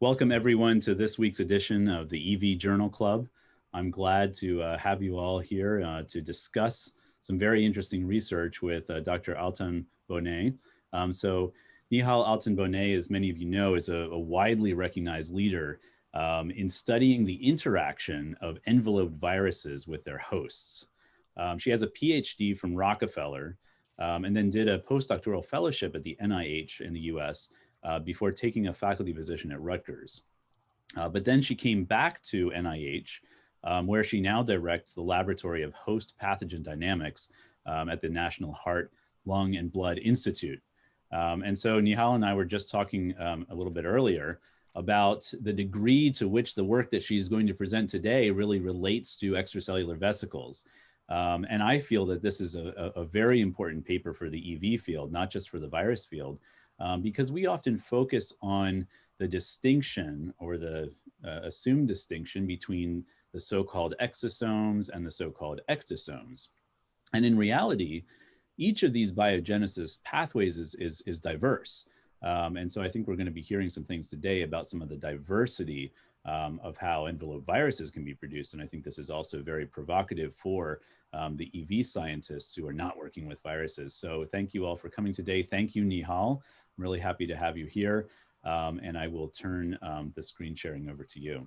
Welcome everyone to this week's edition of the EV Journal Club. I'm glad to have you all here to discuss some very interesting research with Dr. Altan-Bonnet. Nihal Altan-Bonnet, as many of you know, is a widely recognized leader in studying the interaction of enveloped viruses with their hosts. She has a PhD from Rockefeller and then did a postdoctoral fellowship at the NIH in the US before taking a faculty position at Rutgers. But then she came back to NIH, where she now directs the Laboratory of Host Pathogen Dynamics at the National Heart, Lung, and Blood Institute. And so Nihal and I were just talking a little bit earlier about the degree to which the work that she's going to present today really relates to extracellular vesicles. And I feel that this is a very important paper for the EV field, not just for the virus field, because we often focus on the distinction or the assumed distinction between the so-called exosomes and the so-called ectosomes. And in reality, each of these biogenesis pathways is diverse. And so I think we're going to be hearing some things today about some of the diversity of how enveloped viruses can be produced. And I think this is also very provocative for the EV scientists who are not working with viruses. So thank you all for coming today. Thank you, Nihal. I'm really happy to have you here. And I will turn the screen sharing over to you.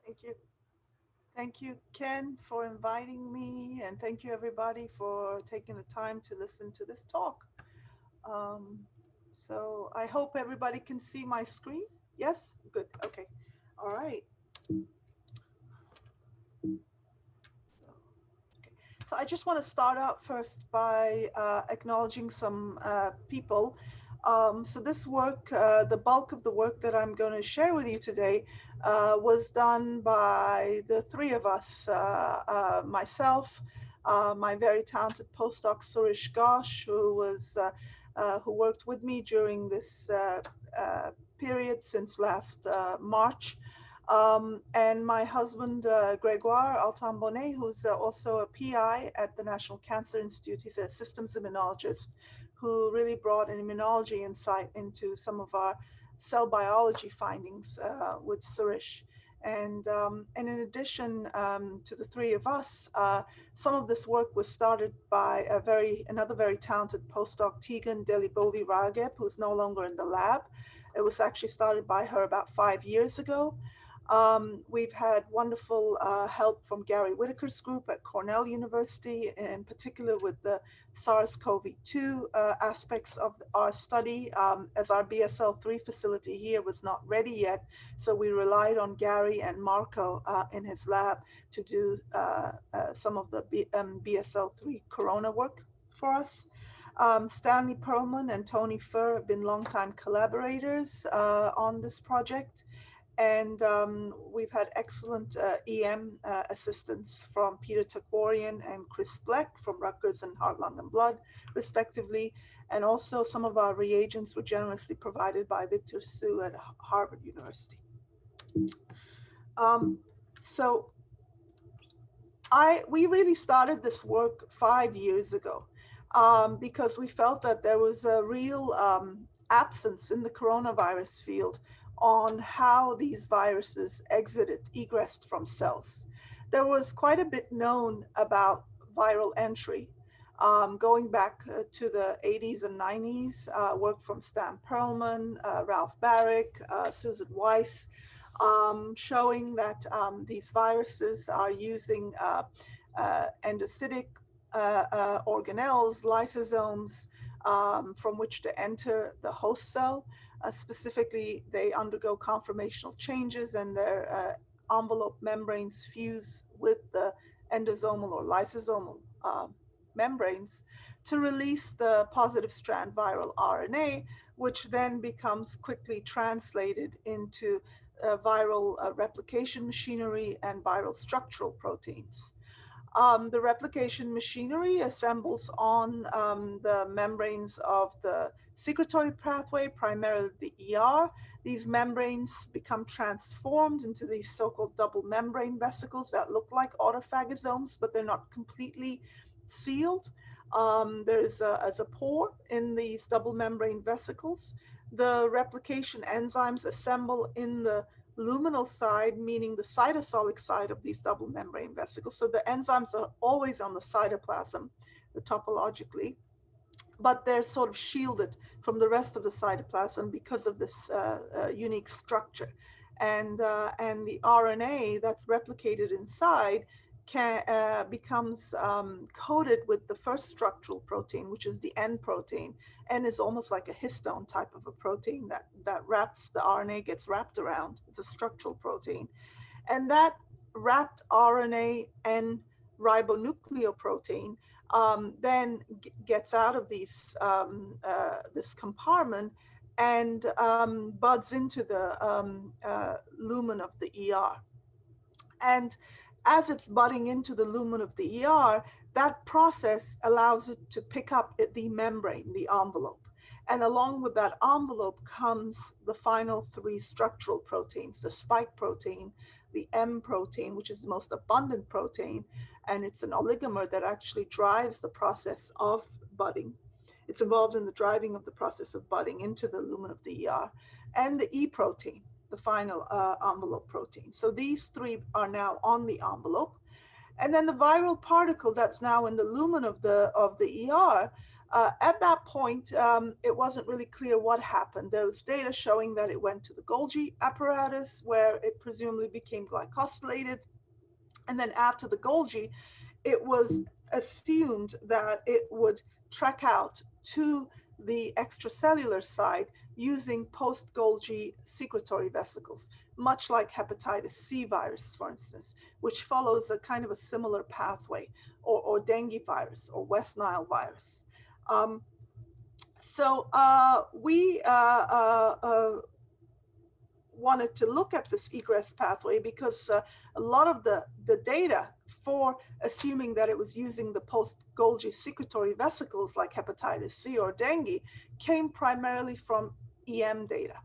Thank you. Thank you, Ken, for inviting me. And thank you, everybody, for taking the time to listen to this talk. So I hope everybody can see my screen. Yes? Good. Okay. All right. So I just want to start out first by acknowledging some people. So this work, the bulk of the work that I'm going to share with you today was done by the three of us, myself, my very talented postdoc Suresh Ghosh, who worked with me during this period since last March, and my husband, Gregoire Altan-Bonnet, who's also a PI at the National Cancer Institute. He's a systems immunologist who really brought an immunology insight into some of our cell biology findings with Suresh. And in addition to the three of us, some of this work was started by another very talented postdoc, Tegan Delibovi-Rageb, who's no longer in the lab. It was actually started by her about 5 years ago. We've had wonderful help from Gary Whitaker's group at Cornell University, in particular with the SARS-CoV-2 aspects of our study, as our BSL-3 facility here was not ready yet. So we relied on Gary and Marco in his lab to do some of the BSL-3 corona work for us. Stanley Perlman and Tony Furr have been longtime collaborators on this project. And we've had excellent EM assistance from Peter Takorian and Chris Bleck from Rutgers and Heart, Lung, and Blood, respectively. And also some of our reagents were generously provided by Victor Su at Harvard University. We really started this work 5 years ago because we felt that there was a real absence in the coronavirus field on how these viruses egressed from cells. There was quite a bit known about viral entry, going back to the 80s and 90s, work from Stan Perlman, Ralph Barrick, Susan Weiss, showing that these viruses are using endocytic organelles, lysosomes, from which to enter the host cell. Specifically, they undergo conformational changes and their envelope membranes fuse with the endosomal or lysosomal membranes to release the positive strand viral RNA, which then becomes quickly translated into viral replication machinery and viral structural proteins. The replication machinery assembles on the membranes of the secretory pathway, primarily the ER. These membranes become transformed into these so-called double membrane vesicles that look like autophagosomes, but they're not completely sealed. As a pore in these double membrane vesicles. The replication enzymes assemble in the luminal side, meaning the cytosolic side of these double membrane vesicles. So the enzymes are always on the cytoplasm, topologically, but they're sort of shielded from the rest of the cytoplasm because of this unique structure. And the RNA that's replicated inside becomes coated with the first structural protein, which is the N protein. N is almost like a histone type of a protein that wraps, the RNA gets wrapped around. It's a structural protein. And that wrapped RNA N ribonucleoprotein then gets out of this compartment and buds into the lumen of the ER. And as it's budding into the lumen of the ER, that process allows it to pick up the membrane, the envelope. And along with that envelope comes the final three structural proteins, the spike protein, the M protein, which is the most abundant protein, and it's an oligomer that actually drives the process of budding. It's involved in the driving of the process of budding into the lumen of the ER, and the E protein, the final envelope protein. So these three are now on the envelope. And then the viral particle that's now in the lumen of the ER, at that point, it wasn't really clear what happened. There was data showing that it went to the Golgi apparatus, where it presumably became glycosylated. And then after the Golgi, it was assumed that it would trek out to the extracellular side using post-Golgi secretory vesicles, much like hepatitis C virus, for instance, which follows a kind of a similar pathway, or dengue virus, or West Nile virus. We wanted to look at this egress pathway because a lot of the data for assuming that it was using the post-Golgi secretory vesicles like hepatitis C or dengue came primarily from EM data.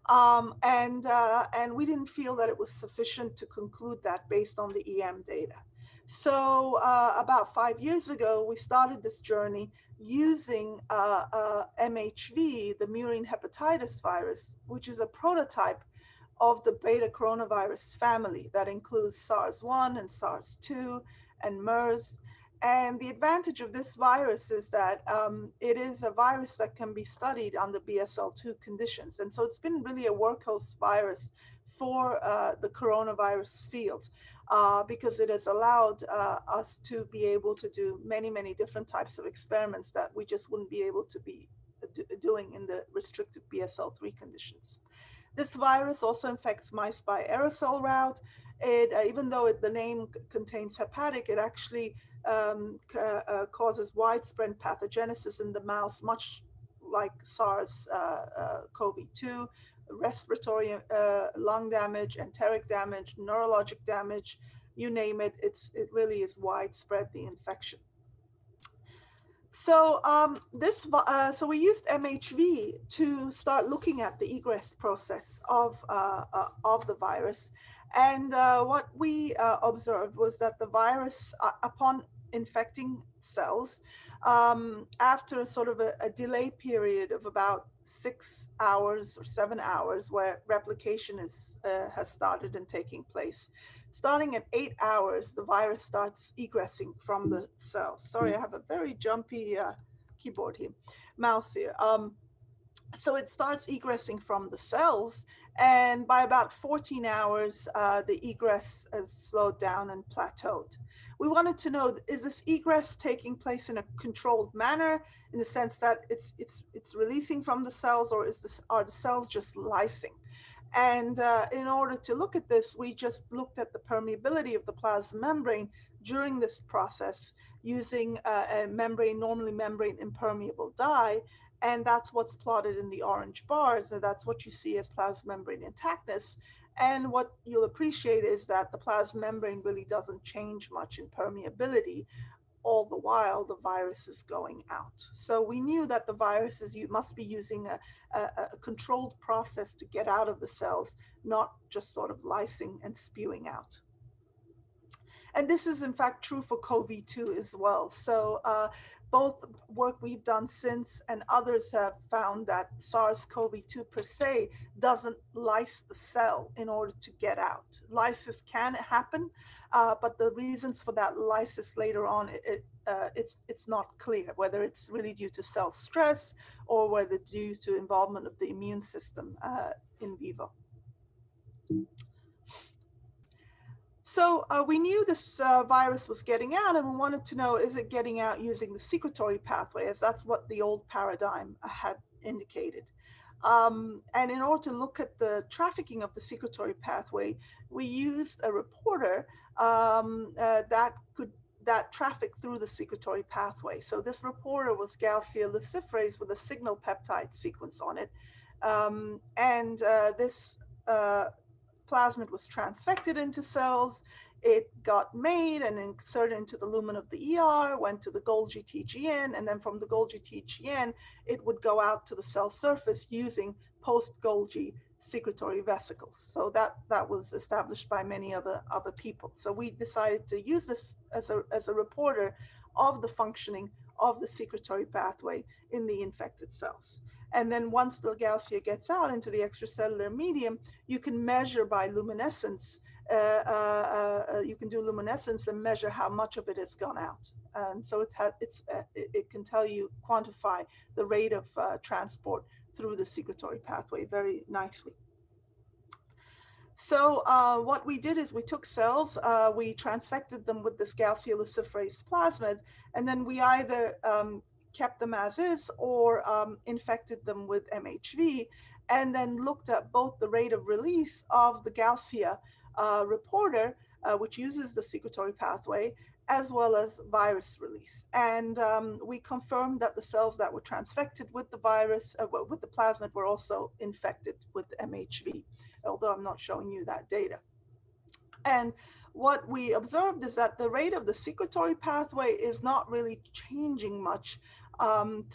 And we didn't feel that it was sufficient to conclude that based on the EM data. So about 5 years ago, we started this journey using MHV, the murine hepatitis virus, which is a prototype of the beta coronavirus family that includes SARS-1 and SARS-2 and MERS. And the advantage of this virus is that it is a virus that can be studied under BSL-2 conditions. And so it's been really a workhorse virus for the coronavirus field because it has allowed us to be able to do many, many different types of experiments that we just wouldn't be able to be doing in the restricted BSL-3 conditions. This virus also infects mice by aerosol route. Even though the name contains hepatic, it actually causes widespread pathogenesis in the mouse, much like SARS-CoV-2, respiratory lung damage, enteric damage, neurologic damage, you name it, it really is widespread, the infection. So so we used MHV to start looking at the egress process of the virus. And what we observed was that the virus, upon infecting cells, after sort of a delay period of about 6 hours or 7 hours where replication has started and taking place, starting at 8 hours, the virus starts egressing from the cells. Sorry, I have a very jumpy keyboard here, mouse here. So it starts egressing from the cells, and by about 14 hours, the egress has slowed down and plateaued. We wanted to know, is this egress taking place in a controlled manner, in the sense that it's releasing from the cells, or are the cells just lysing? And in order to look at this, we just looked at the permeability of the plasma membrane during this process using a membrane, normally membrane impermeable dye. And that's what's plotted in the orange bars. And that's what you see as plasma membrane intactness. And what you'll appreciate is that the plasma membrane really doesn't change much in permeability, all the while the virus is going out. So we knew that the viruses, you must be using a controlled process to get out of the cells, not just sort of lysing and spewing out. And this is in fact true for CoV-2 as well. So both work we've done since and others have found that SARS-CoV-2 per se doesn't lyse the cell in order to get out. Lysis can happen, but the reasons for that lysis later on, it's not clear whether it's really due to cell stress or whether due to involvement of the immune system in vivo. So we knew this virus was getting out, and we wanted to know, is it getting out using the secretory pathway, as that's what the old paradigm had indicated. And in order to look at the trafficking of the secretory pathway, we used a reporter that trafficked through the secretory pathway. So this reporter was Gaussian luciferase with a signal peptide sequence on it. This plasmid was transfected into cells. It got made and inserted into the lumen of the ER, went to the Golgi TGN, and then from the Golgi TGN, it would go out to the cell surface using post-Golgi secretory vesicles. So that was established by many other people. So we decided to use this as a reporter of the functioning of the secretory pathway in the infected cells. And then once the Gaussian gets out into the extracellular medium, you can measure by luminescence. You can do luminescence and measure how much of it has gone out. And so it can tell you, quantify the rate of transport through the secretory pathway very nicely. So what we did is we took cells, we transfected them with this Gaussian luciferase plasmid, and then we either kept them as is or infected them with MHV, and then looked at both the rate of release of the Gaussian reporter, which uses the secretory pathway, as well as virus release. And we confirmed that the cells that were transfected with the virus, with the plasmid, were also infected with MHV, although I'm not showing you that data. And what we observed is that the rate of the secretory pathway is not really changing much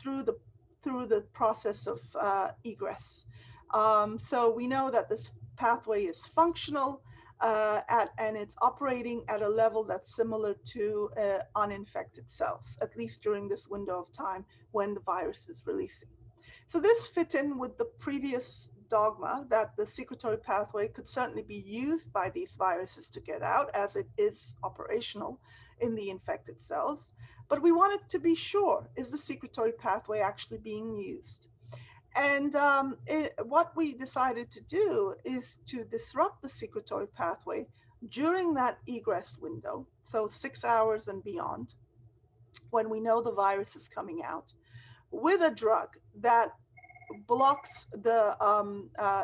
through the process of egress. So we know that this pathway is functional and it's operating at a level that's similar to uninfected cells, at least during this window of time when the virus is releasing. So this fit in with the previous dogma that the secretory pathway could certainly be used by these viruses to get out, as it is operational in the infected cells. But we wanted to be sure, is the secretory pathway actually being used? And what we decided to do is to disrupt the secretory pathway during that egress window, so 6 hours and beyond, when we know the virus is coming out, with a drug that blocks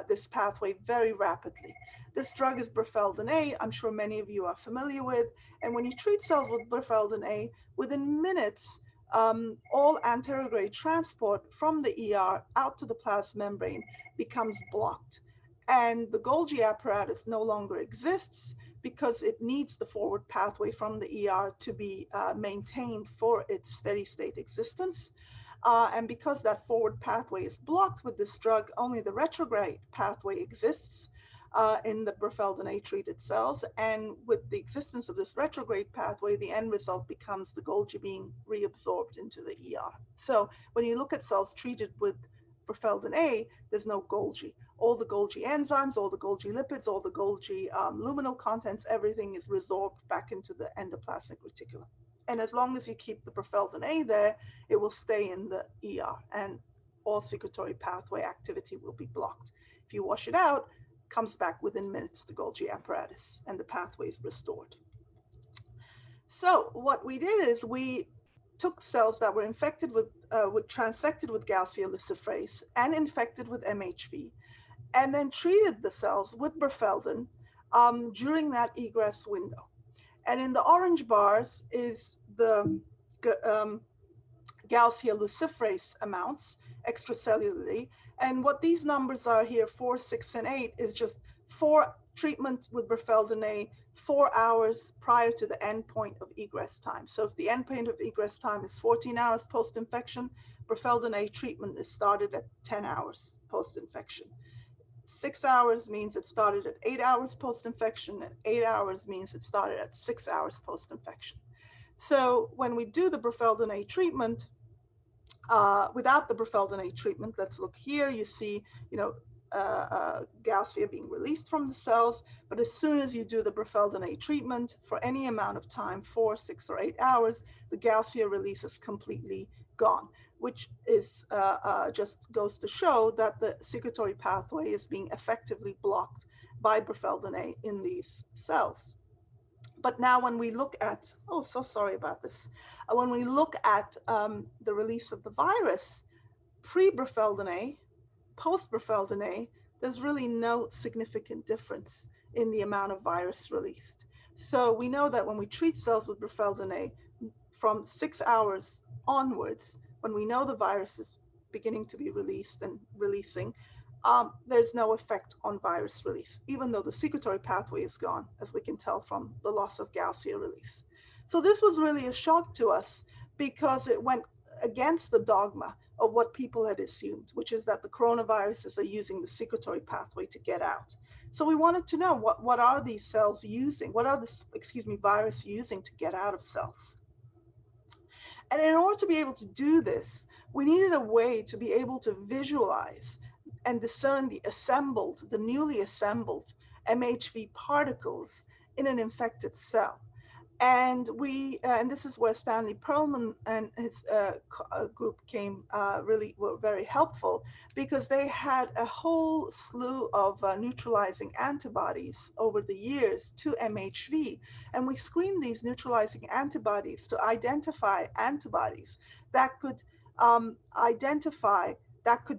this pathway very rapidly. This drug is Prophetin A, I'm sure many of you are familiar with. And when you treat cells with Prophetin A, within minutes, all anterograde transport from the ER out to the plasma membrane becomes blocked. And the Golgi apparatus no longer exists because it needs the forward pathway from the ER to be maintained for its steady state existence. And because that forward pathway is blocked with this drug, only the retrograde pathway exists in the Prophetin A treated cells. And with the existence of this retrograde pathway, the end result becomes the Golgi being reabsorbed into the ER. So when you look at cells treated with Prophetin A, there's no Golgi. All the Golgi enzymes, all the Golgi lipids, all the Golgi luminal contents, everything is resorbed back into the endoplasmic reticulum. And as long as you keep the Prophetin A there, it will stay in the ER and all secretory pathway activity will be blocked. If you wash it out, it comes back within minutes, the Golgi apparatus, and the pathway is restored. So what we did is we took cells that were infected with transfected with Gaussian luciferase and infected with MHV, and then treated the cells with Prophetin during that egress window. And in the orange bars is the Gaussian luciferase amounts extracellularly. And what these numbers are here, 4, 6, and 8, is just for treatment with Prophetin A 4 hours prior to the end point of egress time. So if the end point of egress time is 14 hours post-infection, Prophetin A treatment is started at 10 hours post-infection. 6 hours means it started at 8 hours post-infection, and 8 hours means it started at 6 hours post-infection. So when we do the Prophetin A treatment, without the Prophetin A treatment, let's look here, you see, Gaussian being released from the cells. But as soon as you do the Prophetin A treatment for any amount of time, 4, 6, or 8 hours, the Gaussian release is completely gone, which is just goes to show that the secretory pathway is being effectively blocked by Prophetin A in these cells. But now when we look at, oh, so sorry about this. When we look at the release of the virus, pre-Prophetin A, post-Prophetin A, there's really no significant difference in the amount of virus released. So we know that when we treat cells with Prophetin A, from 6 hours onwards, when we know the virus is beginning to be released and releasing, there's no effect on virus release, even though the secretory pathway is gone, as we can tell from the loss of Gaussian release. So this was really a shock to us because it went against the dogma of what people had assumed, which is that the coronaviruses are using the secretory pathway to get out. So we wanted to know what are these cells using? What are the, virus using to get out of cells? And in order to be able to do this, we needed a way to be able to visualize and discern the newly assembled MHV particles in an infected cell. And and this is where Stanley Perlman and his group were very helpful, because they had a whole slew of neutralizing antibodies over the years to MHV. And we screened these neutralizing antibodies to identify antibodies that could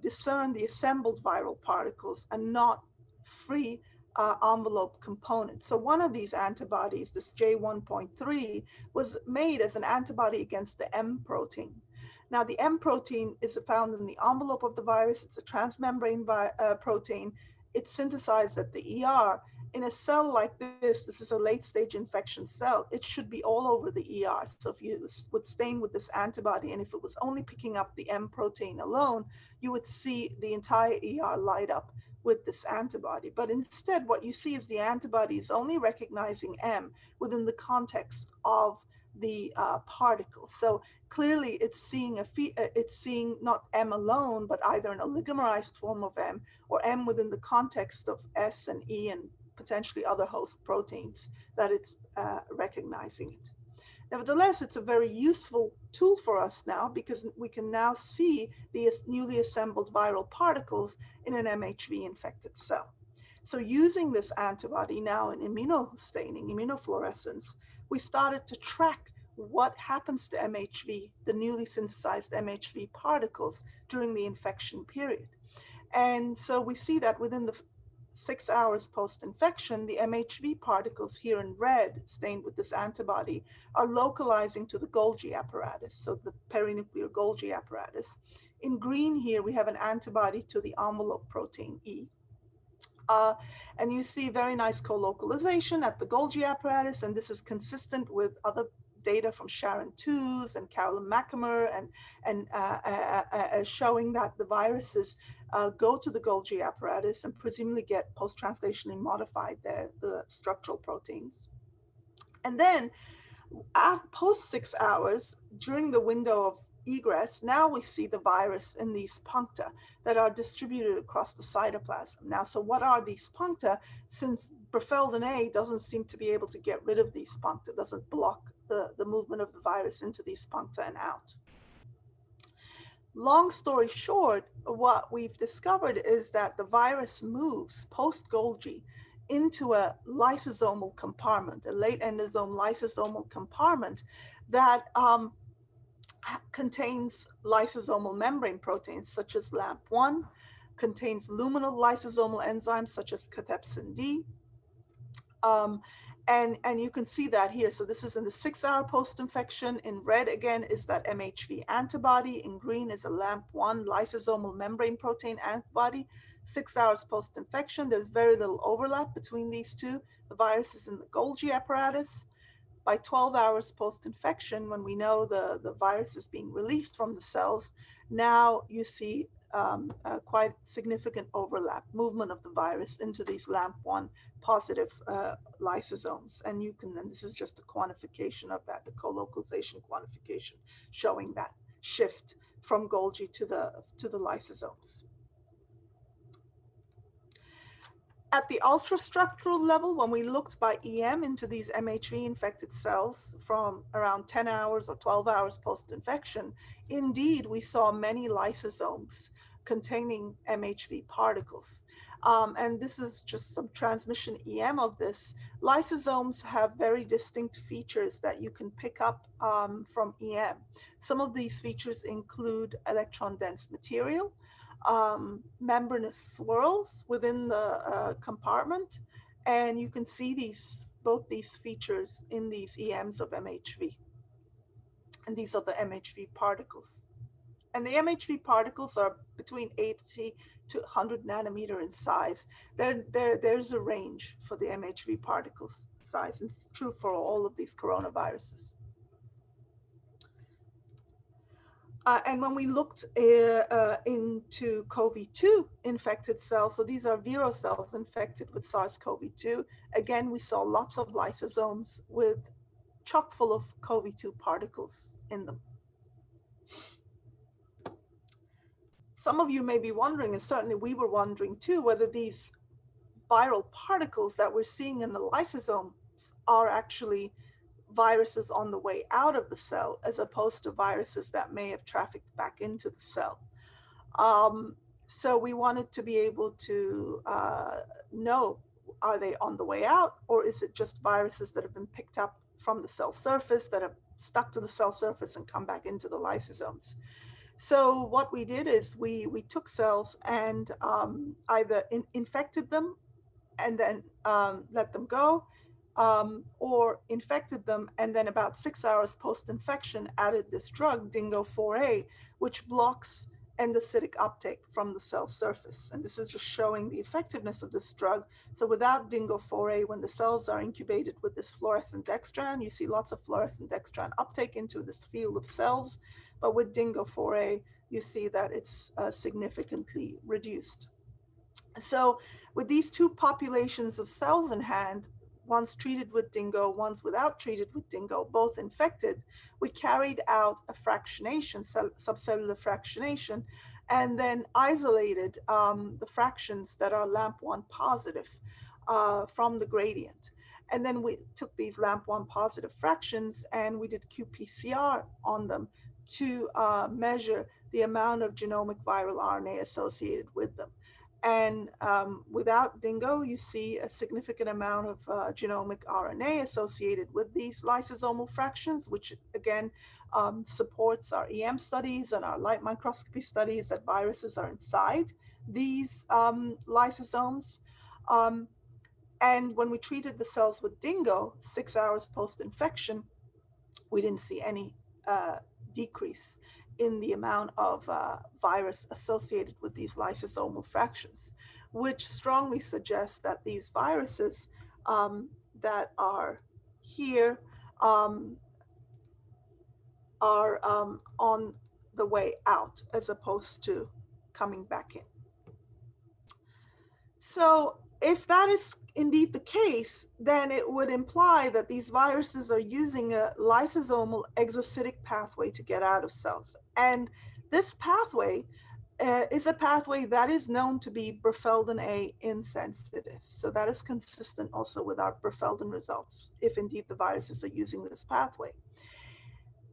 discern the assembled viral particles and not free envelope components. So one of these antibodies, this J1.3, was made as an antibody against the M protein. Now, the M protein is found in the envelope of the virus. It's a transmembrane protein. It's synthesized at the ER. In a cell like this is a late stage infection cell, it should be all over the ER. So if you would stain with this antibody, and if it was only picking up the M protein alone, you would see the entire ER light up with this antibody. But instead, what you see is the antibody is only recognizing M within the context of the particle. So clearly it's seeing not M alone, but either an oligomerized form of M or M within the context of S and E and potentially other host proteins that it's recognizing it. Nevertheless, it's a very useful tool for us now, because we can now see the newly assembled viral particles in an MHV infected cell. So using this antibody now in immunostaining, immunofluorescence, we started to track what happens to MHV, the newly synthesized MHV particles during the infection period. And so we see that within the 6 hours post-infection, the MHV particles here in red, stained with this antibody, are localizing to the Golgi apparatus, so the perinuclear Golgi apparatus. In green here, we have an antibody to the envelope protein E. And you see very nice co-localization at the Golgi apparatus, and this is consistent with other data from Sharon Tooze and Carolyn McAmer, and showing that the viruses go to the Golgi apparatus and presumably get post-translationally modified the structural proteins. And then post 6 hours, during the window of egress, now we see the virus in these puncta that are distributed across the cytoplasm. Now, so what are these puncta? Since Prophetin A doesn't seem to be able to get rid of these puncta, doesn't block the movement of the virus into these puncta and out. Long story short, what we've discovered is that the virus moves post-Golgi into a lysosomal compartment, a late endosome lysosomal compartment that contains lysosomal membrane proteins such as LAMP1, contains luminal lysosomal enzymes such as cathepsin D. And you can see that here. So this is in the 6-hour post-infection. In red, again, is that MHV antibody. In green is a LAMP1 lysosomal membrane protein antibody. 6 hours post-infection, there's very little overlap between these two. The virus is in the Golgi apparatus. By 12 hours post-infection, when we know the virus is being released from the cells, now you see quite significant overlap, movement of the virus into these LAMP1 positive lysosomes. And you can, and this is just a quantification of that, the co-localization quantification, showing that shift from Golgi to the lysosomes. At the ultrastructural level, when we looked by EM into these MHV infected cells from around 10 hours or 12 hours post-infection, indeed, we saw many lysosomes containing MHV particles. And this is just some transmission EM of this. Lysosomes have very distinct features that you can pick up from EM. Some of these features include electron-dense material, membranous swirls within the compartment, and you can see both these features in these EMs of MHV. And these are the MHV particles. And the MHV particles are between 80 to 100 nanometer in size. There's a range for the MHV particles size. It's true for all of these coronaviruses. And when we looked into CoV-2 infected cells, so these are vero cells infected with SARS-CoV-2, again, we saw lots of lysosomes with chock full of CoV-2 particles in them. Some of you may be wondering, and certainly we were wondering too, whether these viral particles that we're seeing in the lysosomes are actually viruses on the way out of the cell, as opposed to viruses that may have trafficked back into the cell. So we wanted to be able to know, are they on the way out, or is it just viruses that have been picked up from the cell surface that have stuck to the cell surface and come back into the lysosomes? So what we did is we took cells and either infected them and then let them go, or infected them, and then about 6 hours post-infection added this drug, Dingo-4A, which blocks endocytic uptake from the cell surface. And this is just showing the effectiveness of this drug. So without Dingo-4A, when the cells are incubated with this fluorescent dextran, you see lots of fluorescent dextran uptake into this field of cells. But with Dingo-4A, you see that it's significantly reduced. So with these two populations of cells in hand, one's treated with Dingo, one's without treated with Dingo, both infected, we carried out a fractionation, subcellular fractionation, and then isolated the fractions that are LAMP1 positive from the gradient. And then we took these LAMP1 positive fractions and we did qPCR on them to measure the amount of genomic viral RNA associated with them. And without Dingo, you see a significant amount of genomic RNA associated with these lysosomal fractions, which again supports our EM studies and our light microscopy studies that viruses are inside these lysosomes. And when we treated the cells with Dingo, 6 hours post-infection, we didn't see any decrease in the amount of virus associated with these lysosomal fractions, which strongly suggests that these viruses that are here are on the way out as opposed to coming back in. So if that is indeed the case, then it would imply that these viruses are using a lysosomal exocytic pathway to get out of cells. And this pathway is a pathway that is known to be Prophetin A insensitive. So that is consistent also with our Prophetin results, if indeed the viruses are using this pathway.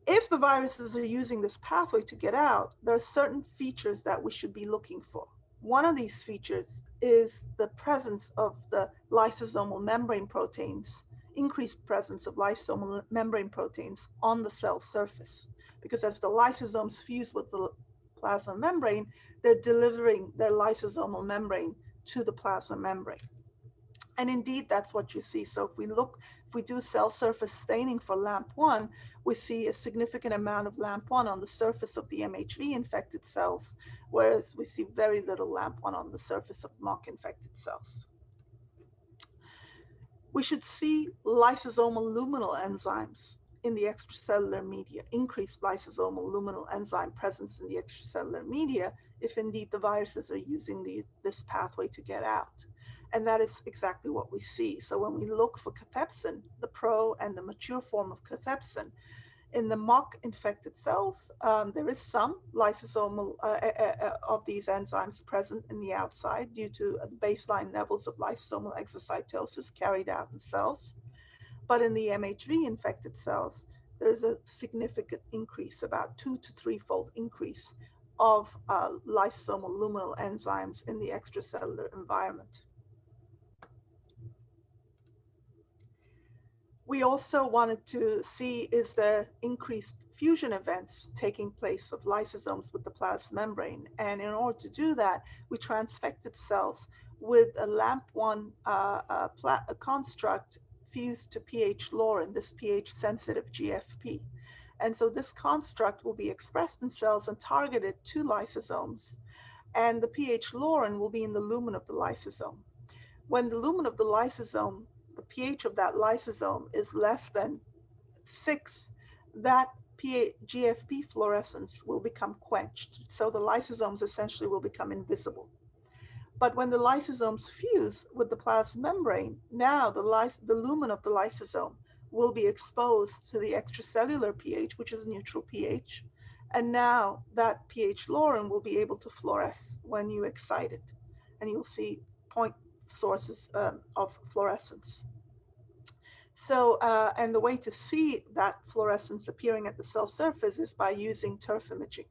If the viruses are using this pathway to get out, there are certain features that we should be looking for. One of these features is the presence of the lysosomal membrane proteins, increased presence of lysosomal membrane proteins on the cell surface. Because as the lysosomes fuse with the plasma membrane, they're delivering their lysosomal membrane to the plasma membrane. And indeed, that's what you see. So if we do cell surface staining for LAMP1, we see a significant amount of LAMP1 on the surface of the MHV infected cells, whereas we see very little LAMP1 on the surface of mock infected cells. We should see lysosomal luminal enzymes in the extracellular media, increased lysosomal luminal enzyme presence in the extracellular media if indeed the viruses are using this pathway to get out. And that is exactly what we see. So when we look for cathepsin, the pro and the mature form of cathepsin, in the mock infected cells, there is some lysosomal of these enzymes present in the outside due to baseline levels of lysosomal exocytosis carried out in cells. But in the MHV infected cells, there's a significant increase, about 2 to 3-fold increase of lysosomal luminal enzymes in the extracellular environment. We also wanted to see, is there increased fusion events taking place of lysosomes with the plasma membrane? And in order to do that, we transfected cells with a LAMP1 construct fused to pH laurin, this pH sensitive GFP. And so this construct will be expressed in cells and targeted to lysosomes. And the pH laurin will be in the lumen of the lysosome. When the lumen of the lysosome, the pH of that lysosome is less than 6, that GFP fluorescence will become quenched. So the lysosomes essentially will become invisible. But when the lysosomes fuse with the plasma membrane, now the lumen of the lysosome will be exposed to the extracellular pH, which is neutral pH. And now that pH laurin will be able to fluoresce when you excite it. And you'll see point sources of fluorescence. So, and the way to see that fluorescence appearing at the cell surface is by using turf imaging.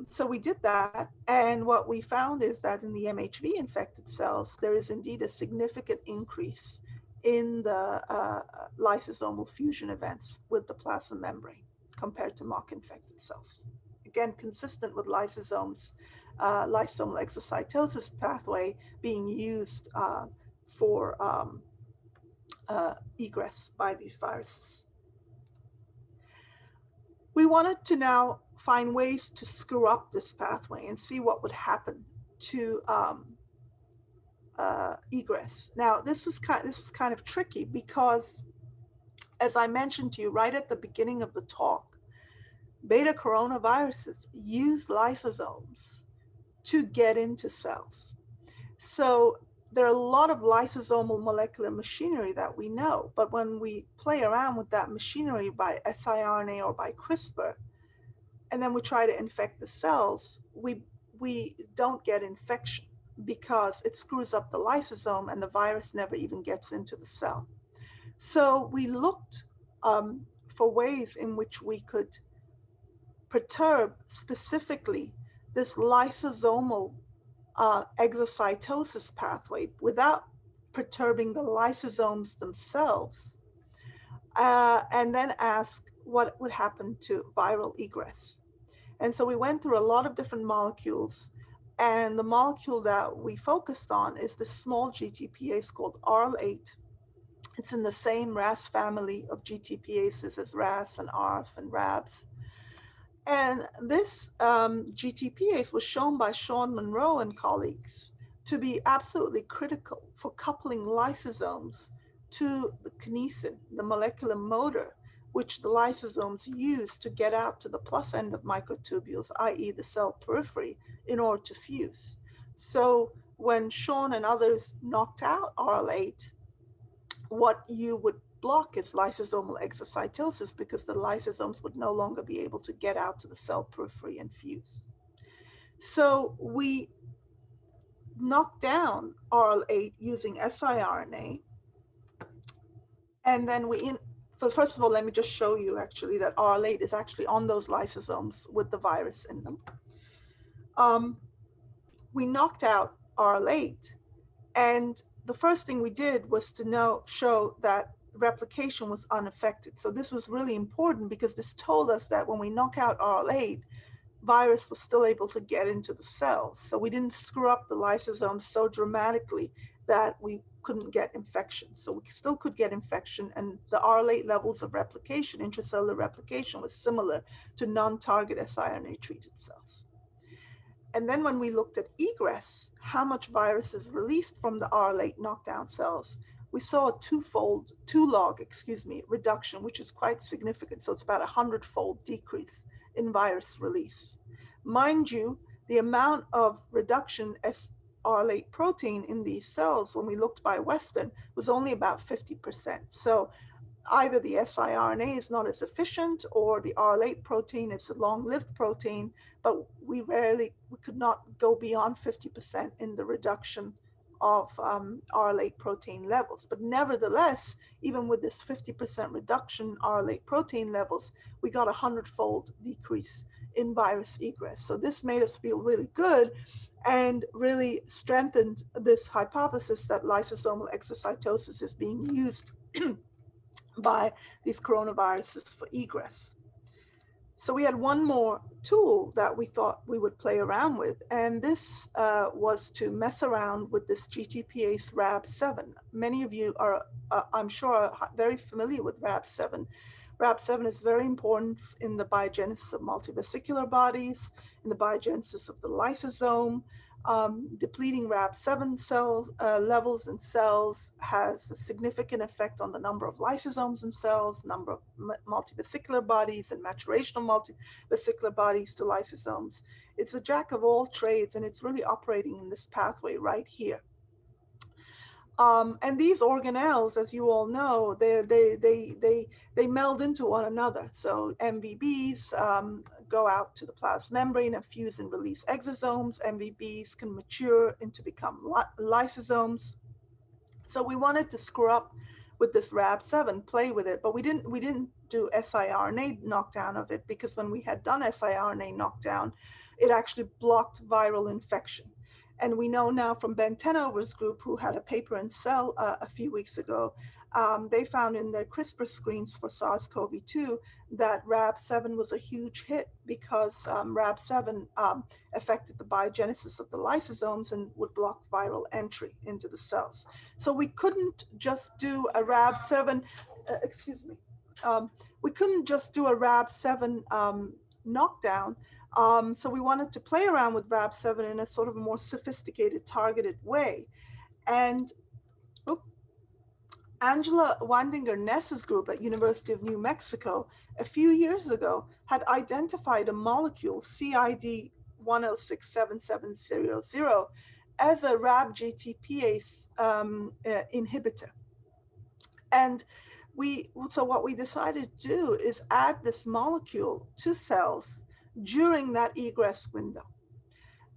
So we did that, and what we found is that in the MHV infected cells, there is indeed a significant increase in the lysosomal fusion events with the plasma membrane compared to mock infected cells. Again, consistent with lysosomes, lysosomal exocytosis pathway being used for egress by these viruses. We wanted to now find ways to screw up this pathway and see what would happen to egress. Now, this was kind of tricky because, as I mentioned to you right at the beginning of the talk, beta coronaviruses use lysosomes to get into cells. So there are a lot of lysosomal molecular machinery that we know, but when we play around with that machinery by siRNA or by CRISPR, and then we try to infect the cells, we don't get infection because it screws up the lysosome and the virus never even gets into the cell. So we looked for ways in which we could perturb specifically this lysosomal exocytosis pathway without perturbing the lysosomes themselves, and then ask what would happen to viral egress. And so we went through a lot of different molecules, and the molecule that we focused on is this small GTPase called RL8. It's in the same RAS family of GTPases as RAS and ARF and RABs. And this GTPase was shown by Sean Monroe and colleagues to be absolutely critical for coupling lysosomes to the kinesin, the molecular motor, which the lysosomes use to get out to the plus end of microtubules, i.e. the cell periphery, in order to fuse. So when Sean and others knocked out RL8, what you would block is lysosomal exocytosis because the lysosomes would no longer be able to get out to the cell periphery and fuse. So we knocked down RL8 using siRNA, and then first of all, let me just show you actually that RL8 is actually on those lysosomes with the virus in them. We knocked out RL8, and the first thing we did was to show that replication was unaffected. So this was really important because this told us that when we knock out RL8, virus was still able to get into the cells. So we didn't screw up the lysosomes so dramatically that we couldn't get infection. So we still could get infection, and the RL8 levels of replication, intracellular replication, was similar to non-target siRNA treated cells. And then when we looked at egress, how much virus is released from the RL8 knockdown cells, we saw a two log reduction, which is quite significant. So it's about 100-fold decrease in virus release. Mind you, the amount of reduction SR-late protein in these cells when we looked by Western was only about 50%. So either the siRNA is not as efficient or the R-late protein is a long-lived protein, but we could not go beyond 50% in the reduction of R-late protein levels. But nevertheless, even with this 50% reduction in R-late protein levels, we got a 100-fold decrease in virus egress. So this made us feel really good and really strengthened this hypothesis that lysosomal exocytosis is being used by these coronaviruses for egress. So we had one more tool that we thought we would play around with, and this was to mess around with this GTPase RAB7. Many of you are, I'm sure, are very familiar with RAB7. RAB7 is very important in the biogenesis of multivesicular bodies, in the biogenesis of the lysosome. Depleting RAB7 cells levels in cells has a significant effect on the number of lysosomes in cells, number of multivesicular bodies, and maturation of multivesicular bodies to lysosomes. It's a jack of all trades, and it's really operating in this pathway right here. And these organelles, as you all know, they meld into one another. So MVBs go out to the plasma membrane and fuse and release exosomes. MVBs can mature into become lysosomes. So we wanted to screw up with this RAB7, play with it, but we didn't do siRNA knockdown of it, because when we had done siRNA knockdown, it actually blocked viral infection. And we know now from Ben Tenover's group, who had a paper in Cell a few weeks ago, they found in their CRISPR screens for SARS-CoV-2 that RAB7 was a huge hit, because RAB7 affected the biogenesis of the lysosomes and would block viral entry into the cells. So we couldn't just do a RAB7, we couldn't just do a RAB7 knockdown. So we wanted to play around with RAB7 in a sort of more sophisticated, targeted way. And Angela Wandinger-Ness's group at University of New Mexico a few years ago had identified a molecule, CID 1067700, as a RAB-GTPase inhibitor. And so what we decided to do is add this molecule to cells during that egress window.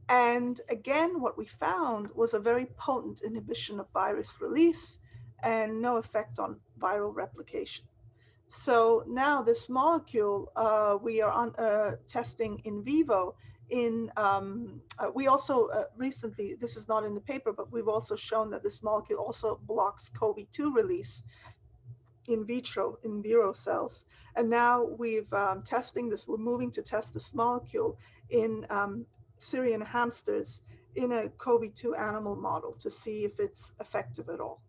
And again, what we found was a very potent inhibition of virus release and no effect on viral replication. So now this molecule we are testing in vivo. We also recently, this is not in the paper, but we've also shown that this molecule also blocks CoV-2 release in vitro, in vivo cells. And now we've testing this, we're moving to test this molecule in Syrian hamsters in a CoV-2 animal model to see if it's effective at all.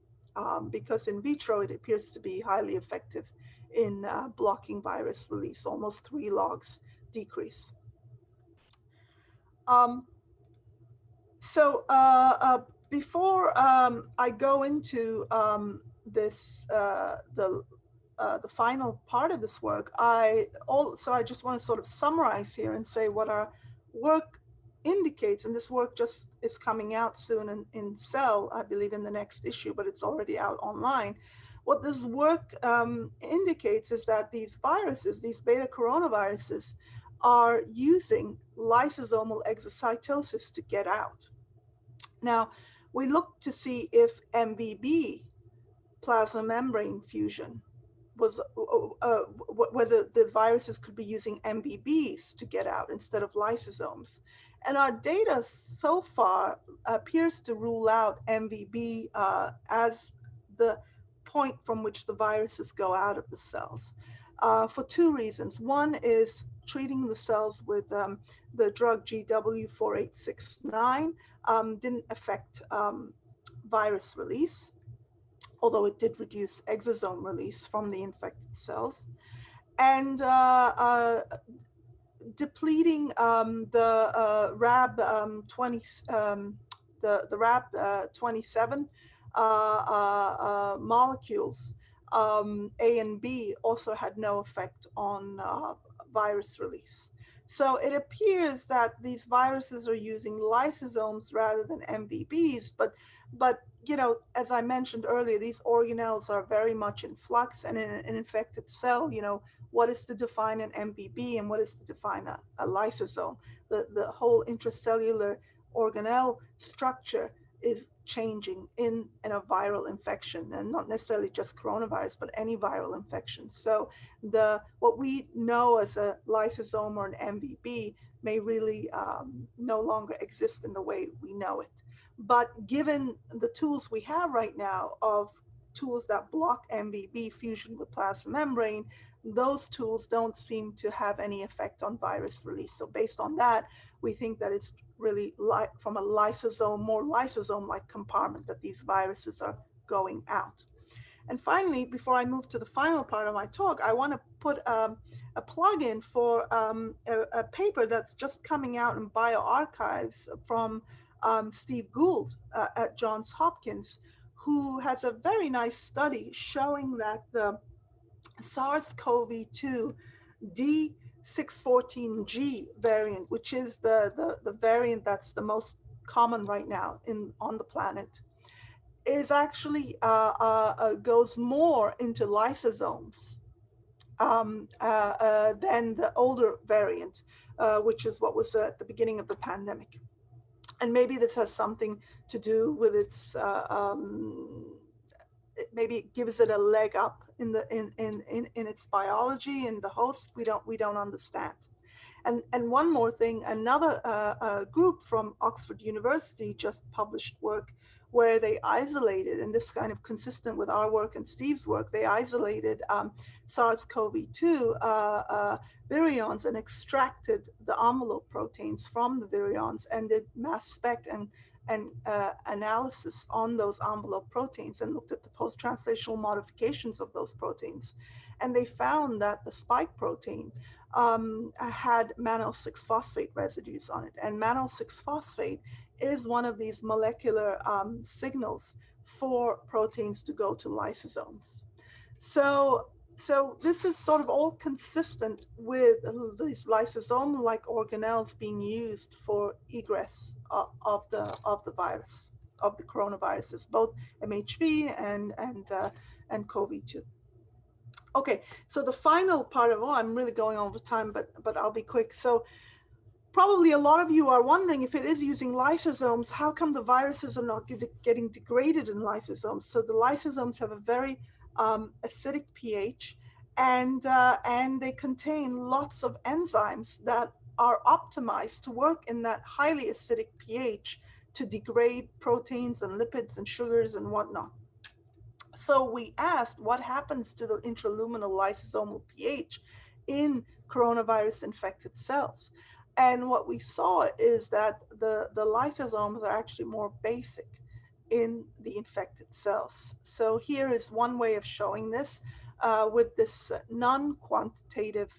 Because in vitro, it appears to be highly effective in blocking virus release, almost 3 logs decrease. Before I go into the final part of this work, I just want to sort of summarize here and say what our work indicates, and this work just is coming out soon in Cell, I believe in the next issue, but it's already out online. What this work indicates is that these viruses, these beta coronaviruses, are using lysosomal exocytosis to get out. Now, we look to see if MVB, plasma membrane fusion, was whether the viruses could be using MVBs to get out instead of lysosomes. And our data so far appears to rule out MVB as the point from which the viruses go out of the cells for 2 reasons. One is treating the cells with the drug GW4869 didn't affect virus release, although it did reduce exosome release from the infected cells. And depleting the RAB27 molecules, A and B, also had no effect on virus release. So it appears that these viruses are using lysosomes rather than MBBs, but as I mentioned earlier, these organelles are very much in flux, and in an infected cell, what is to define an MBB and what is to define a lysosome? The whole intracellular organelle structure is changing in a viral infection, and not necessarily just coronavirus, but any viral infection. So what we know as a lysosome or an MBB may really no longer exist in the way we know it. But given the tools we have right now of tools that block MBB fusion with plasma membrane, those tools don't seem to have any effect on virus release. So based on that, we think that it's really from a lysosome, more lysosome-like compartment that these viruses are going out. And finally, before I move to the final part of my talk, I want to put a plug in for a paper that's just coming out in bioarchives from Steve Gould at Johns Hopkins, who has a very nice study showing that the SARS-CoV-2 D614G variant, which is the variant that's the most common right now on the planet, is actually goes more into lysosomes than the older variant, which is what was at the beginning of the pandemic. And maybe this has something to do with its maybe it gives it a leg up in its biology and the host. We don't understand. And one more thing, another group from Oxford University just published work where they isolated, and this kind of consistent with our work and Steve's work, they isolated SARS-CoV-2 virions and extracted the envelope proteins from the virions and did mass spec and analysis on those envelope proteins and looked at the post-translational modifications of those proteins. And they found that the spike protein had mannose 6-phosphate residues on it. And mannose 6-phosphate is one of these molecular signals for proteins to go to lysosomes. So this is sort of all consistent with these lysosome-like organelles being used for egress of the virus, of the coronaviruses, both MHV and CoV-2. Okay, so the final part of, I'm really going over time, but I'll be quick. So probably a lot of you are wondering, if it is using lysosomes, how come the viruses are not getting degraded in lysosomes? So the lysosomes have a very acidic pH, and they contain lots of enzymes that are optimized to work in that highly acidic pH to degrade proteins and lipids and sugars and whatnot. So we asked, what happens to the intraluminal lysosomal pH in coronavirus infected cells? And what we saw is that the lysosomes are actually more basic in the infected cells. So here is one way of showing this with this non-quantitative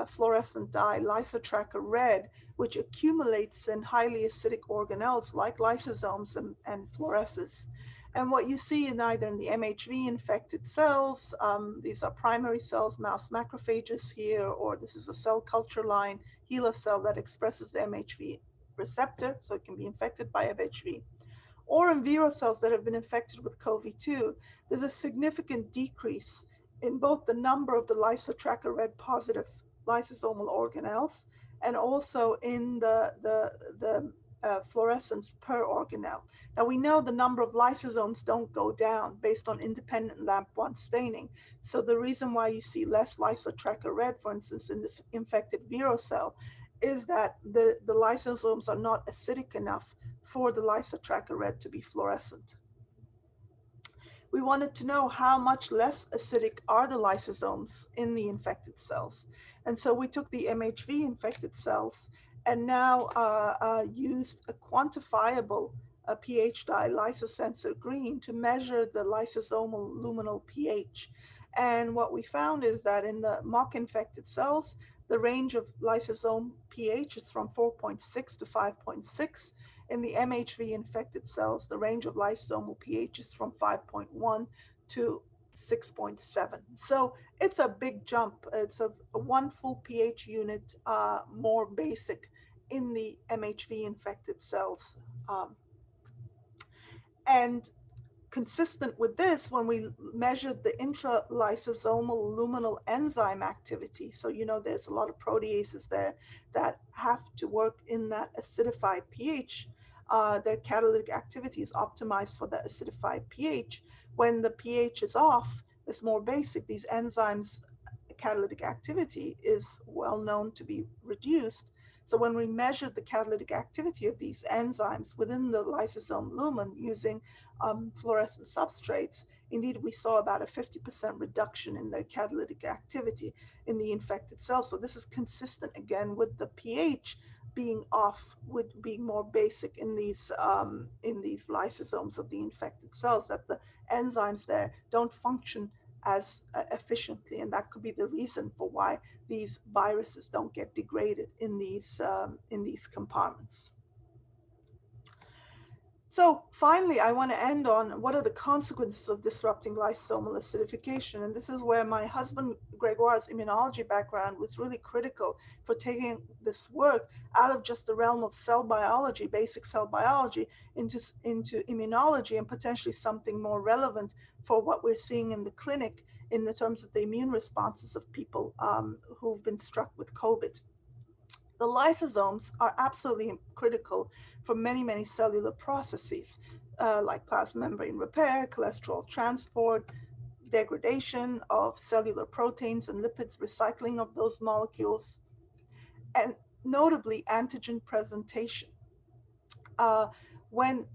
fluorescent dye, lysotracker red, which accumulates in highly acidic organelles like lysosomes and fluoresces. And what you see in either in the MHV infected cells, these are primary cells, mouse macrophages here, or this is a cell culture line, HeLa cell that expresses the MHV receptor, so it can be infected by MHV. Or in viral cells that have been infected with CoV-2, there's a significant decrease in both the number of the lysotracker red positive lysosomal organelles and also in the fluorescence per organelle. Now we know the number of lysosomes don't go down based on independent LAMP1 staining. So the reason why you see less lysotracker red, for instance, in this infected viro cell, is that the lysosomes are not acidic enough for the lysotracker red to be fluorescent. We wanted to know how much less acidic are the lysosomes in the infected cells. And so we took the MHV infected cells and now used a quantifiable pH dye, lysosensor green, to measure the lysosomal luminal pH. And what we found is that in the mock infected cells, the range of lysosome pH is from 4.6 to 5.6. In the MHV infected cells, the range of lysosomal pH is from 5.1 to 6.7. So it's a big jump. It's a one full pH unit more basic in the MHV infected cells. And consistent with this, when we measured the intralysosomal luminal enzyme activity, so you know there's a lot of proteases there that have to work in that acidified pH. Their catalytic activity is optimized for the acidified pH. When the pH is off, it's more basic. These enzymes' catalytic activity is well known to be reduced. So when we measured the catalytic activity of these enzymes within the lysosome lumen using fluorescent substrates, indeed we saw about a 50% reduction in their catalytic activity in the infected cells. So this is consistent again with the pH being off, with being more basic in these lysosomes of the infected cells, that the enzymes there don't function as efficiently, and that could be the reason for why these viruses don't get degraded in these compartments. So finally, I want to end on what are the consequences of disrupting lysosomal acidification. And this is where my husband Gregoire's immunology background was really critical for taking this work out of just the realm of cell biology, basic cell biology, into immunology, and potentially something more relevant for what we're seeing in the clinic in the terms of the immune responses of people who've been struck with COVID. The lysosomes are absolutely critical for many, many cellular processes, like plasma membrane repair, cholesterol transport, degradation of cellular proteins and lipids, recycling of those molecules, and notably antigen presentation. When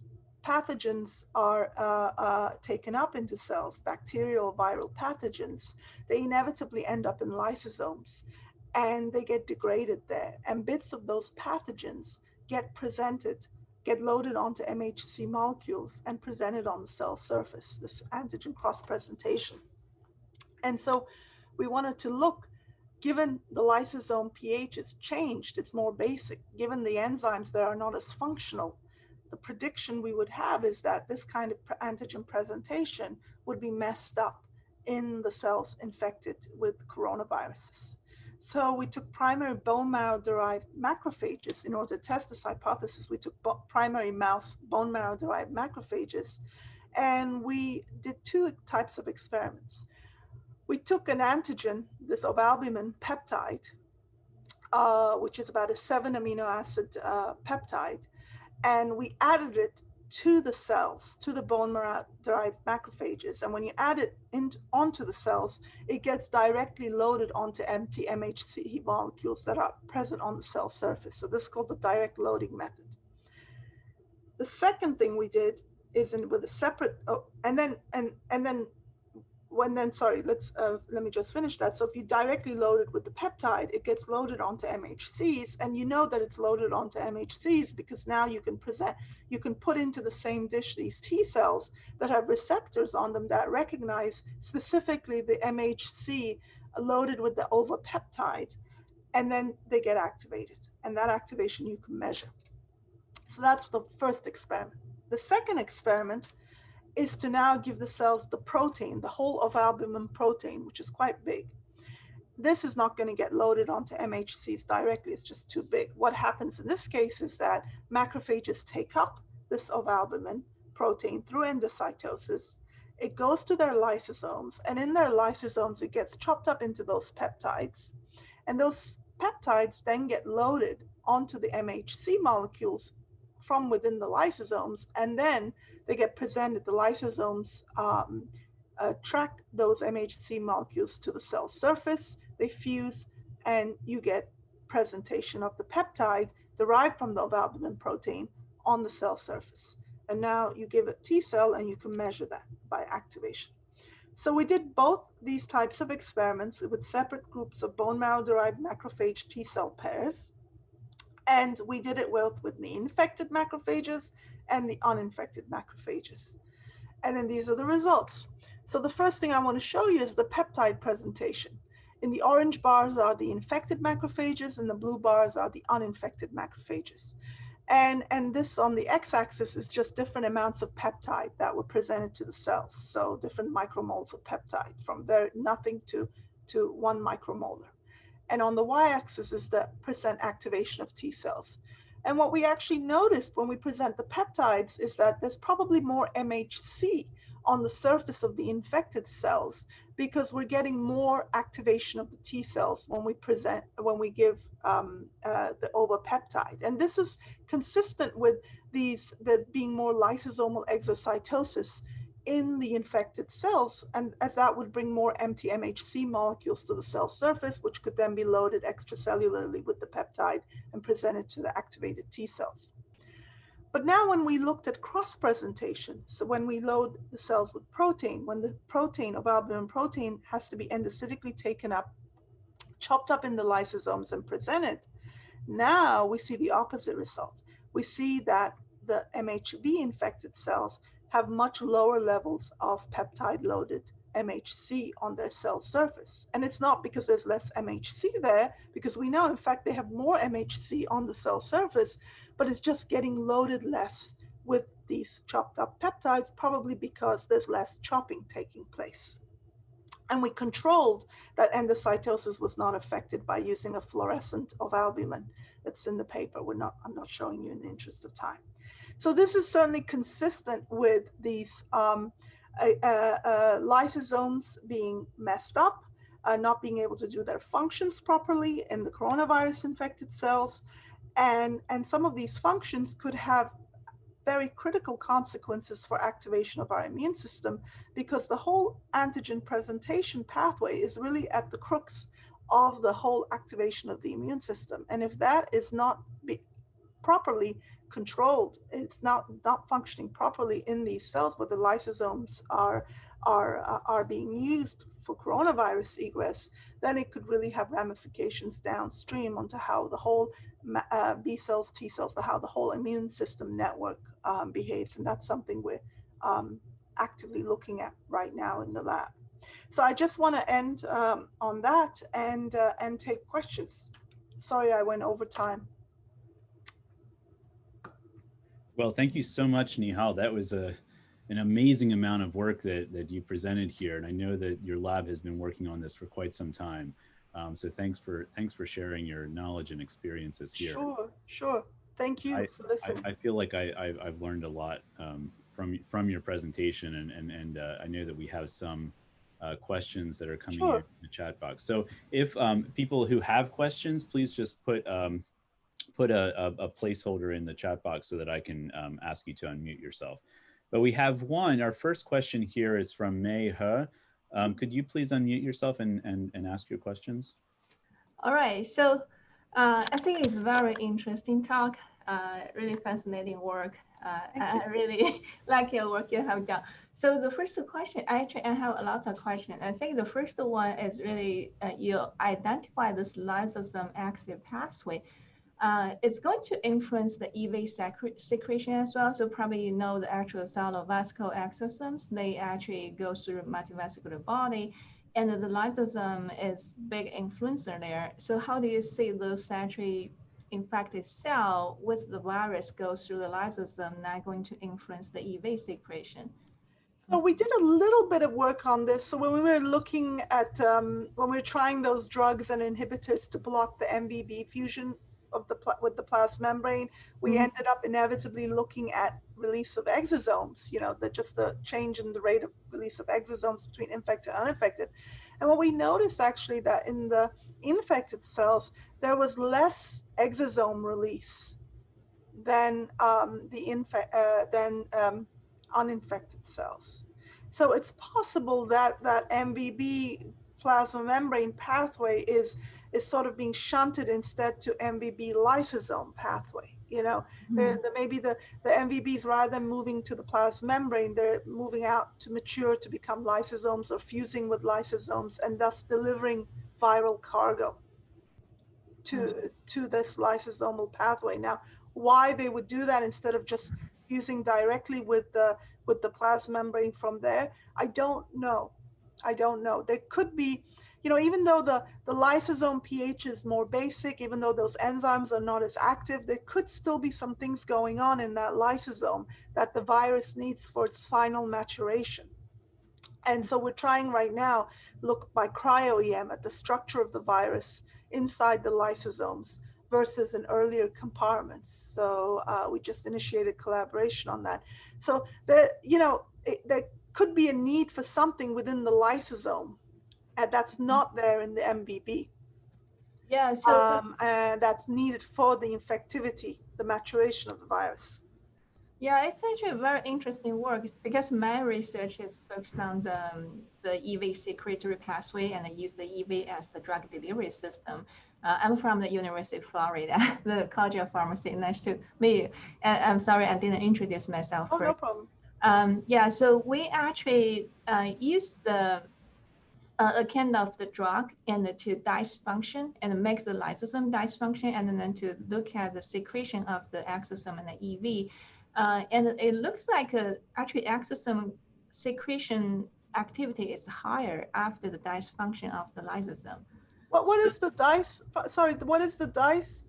pathogens are taken up into cells, bacterial, viral pathogens, they inevitably end up in lysosomes, and they get degraded there. And bits of those pathogens get loaded onto MHC molecules and presented on the cell surface, this antigen cross-presentation. And so we wanted to look, given the lysosome pH is changed, it's more basic, given the enzymes that are not as functional, the prediction we would have is that this kind of antigen presentation would be messed up in the cells infected with coronaviruses. So we took primary bone marrow-derived macrophages in order to test this hypothesis. We took primary mouse bone marrow-derived macrophages, and we did two types of experiments. We took an antigen, this ovalbumin peptide, which is about a 7 amino acid peptide, and we added it to the cells, to the bone marrow-derived macrophages. And when you add it onto the cells, it gets directly loaded onto empty MHC molecules that are present on the cell surface. So this is called the direct loading method. The second thing we did is with a separate, let me just finish that. So if you directly load it with the peptide, it gets loaded onto MHCs, and you know that it's loaded onto MHCs because now you can put into the same dish these T cells that have receptors on them that recognize specifically the MHC loaded with the ovapeptide, and then they get activated, and that activation you can measure. So that's the first experiment. The second experiment is to now give the cells the protein, the whole ovalbumin protein, which is quite big. This is not going to get loaded onto MHCs directly, it's just too big. What happens in this case is that macrophages take up this ovalbumin protein through endocytosis. It goes to their lysosomes, and in their lysosomes, it gets chopped up into those peptides. And those peptides then get loaded onto the MHC molecules from within the lysosomes, and then they get presented. The lysosomes track those MHC molecules to the cell surface, they fuse, and you get presentation of the peptide derived from the ovalbumin protein on the cell surface. And now you give a T cell and you can measure that by activation. So we did both these types of experiments with separate groups of bone marrow-derived macrophage T cell pairs. And we did it with the infected macrophages and the uninfected macrophages. And then these are the results. So the first thing I want to show you is the peptide presentation. In the orange bars are the infected macrophages, and the blue bars are the uninfected macrophages. And this on the x-axis is just different amounts of peptide that were presented to the cells. So different micromoles of peptide from very nothing to 1 micromolar. And on the y-axis is the percent activation of T cells. And what we actually noticed when we present the peptides is that there's probably more MHC on the surface of the infected cells because we're getting more activation of the T cells when we give the ovapeptide. And this is consistent with there being more lysosomal exocytosis in the infected cells, and as that would bring more empty MHC molecules to the cell surface, which could then be loaded extracellularly with the peptide and presented to the activated T cells. But now when we looked at cross-presentation, so when we load the cells with protein, when the protein of albumin protein has to be endocytically taken up, chopped up in the lysosomes and presented, now we see the opposite result. We see that the MHV infected cells have much lower levels of peptide-loaded MHC on their cell surface. And it's not because there's less MHC there, because we know, in fact, they have more MHC on the cell surface, but it's just getting loaded less with these chopped up peptides, probably because there's less chopping taking place. And we controlled that endocytosis was not affected by using a fluorescent of albumin. That's in the paper. I'm not showing you in the interest of time. So this is certainly consistent with these lysosomes being messed up, not being able to do their functions properly in the coronavirus infected cells. And some of these functions could have very critical consequences for activation of our immune system, because the whole antigen presentation pathway is really at the crux of the whole activation of the immune system. And if that is not properly controlled, it's not functioning properly in these cells where the lysosomes are being used for coronavirus egress, then it could really have ramifications downstream onto how the whole B cells, T cells, how the whole immune system network behaves. And that's something we're actively looking at right now in the lab. So I just want to end on that and take questions. Sorry, I went over time. Well, thank you so much, Nihal. That was an amazing amount of work that you presented here. And I know that your lab has been working on this for quite some time. So thanks for sharing your knowledge and experiences here. Sure. Thank you for listening. I feel like I've learned a lot from your presentation, and I know that we have some questions that are coming in the chat box. So if people who have questions, please just put a placeholder in the chat box so that I can ask you to unmute yourself. But we have one. Our first question here is from Mei He. Could you please unmute yourself and ask your questions? All right. So I think it's a very interesting talk, really fascinating work. I really like your work you have done. So the first question, actually, I have a lot of questions. I think the first one is really you identify this lysosome active pathway. It's going to influence the EV secretion as well. So probably you know the actual celovascular exosomes, they actually go through multivascular body, and the lysosome is big influencer there. So how do you see those actually infected cell with the virus goes through the lysosome, not going to influence the EV secretion? So we did a little bit of work on this. So when we were looking at, when we were trying those drugs and inhibitors to block the MBB fusion of with the plasma membrane, we ended up inevitably looking at release of exosomes, just the change in the rate of release of exosomes between infected and uninfected. And what we noticed actually that in the infected cells, there was less exosome release than uninfected cells. So it's possible that MBB plasma membrane pathway is sort of being shunted instead to MBB lysosome pathway. Maybe the MVBs, rather than moving to the plasma membrane, they're moving out to mature to become lysosomes or fusing with lysosomes, and thus delivering viral cargo to this lysosomal pathway. Now, why they would do that instead of just fusing directly with the plasma membrane from there, I don't know. There could be, you know, even though the lysosome pH is more basic, even though those enzymes are not as active, there could still be some things going on in that lysosome that the virus needs for its final maturation. And so we're trying right now, look by cryo-EM at the structure of the virus inside the lysosomes versus in earlier compartments. So we just initiated collaboration on that. So there could be a need for something within the lysosome and that's not there in the MBB. Yeah, so and that's needed for the infectivity, the maturation of the virus. yeah, it's actually very interesting work because my research is focused on the EV secretory pathway, and I use the EV as the drug delivery system. I'm from the University of Florida, the College of Pharmacy. Nice to meet you. And I'm sorry I didn't introduce myself Oh, first. no problem. Yeah, so we actually use a kind of the drug and to dysfunction and make the lysosome dysfunction, and then to look at the secretion of the exosome and the EV. And it looks like actually exosome secretion activity is higher after the dysfunction of the lysosome. What is the DICE? Sorry, what is the DICE?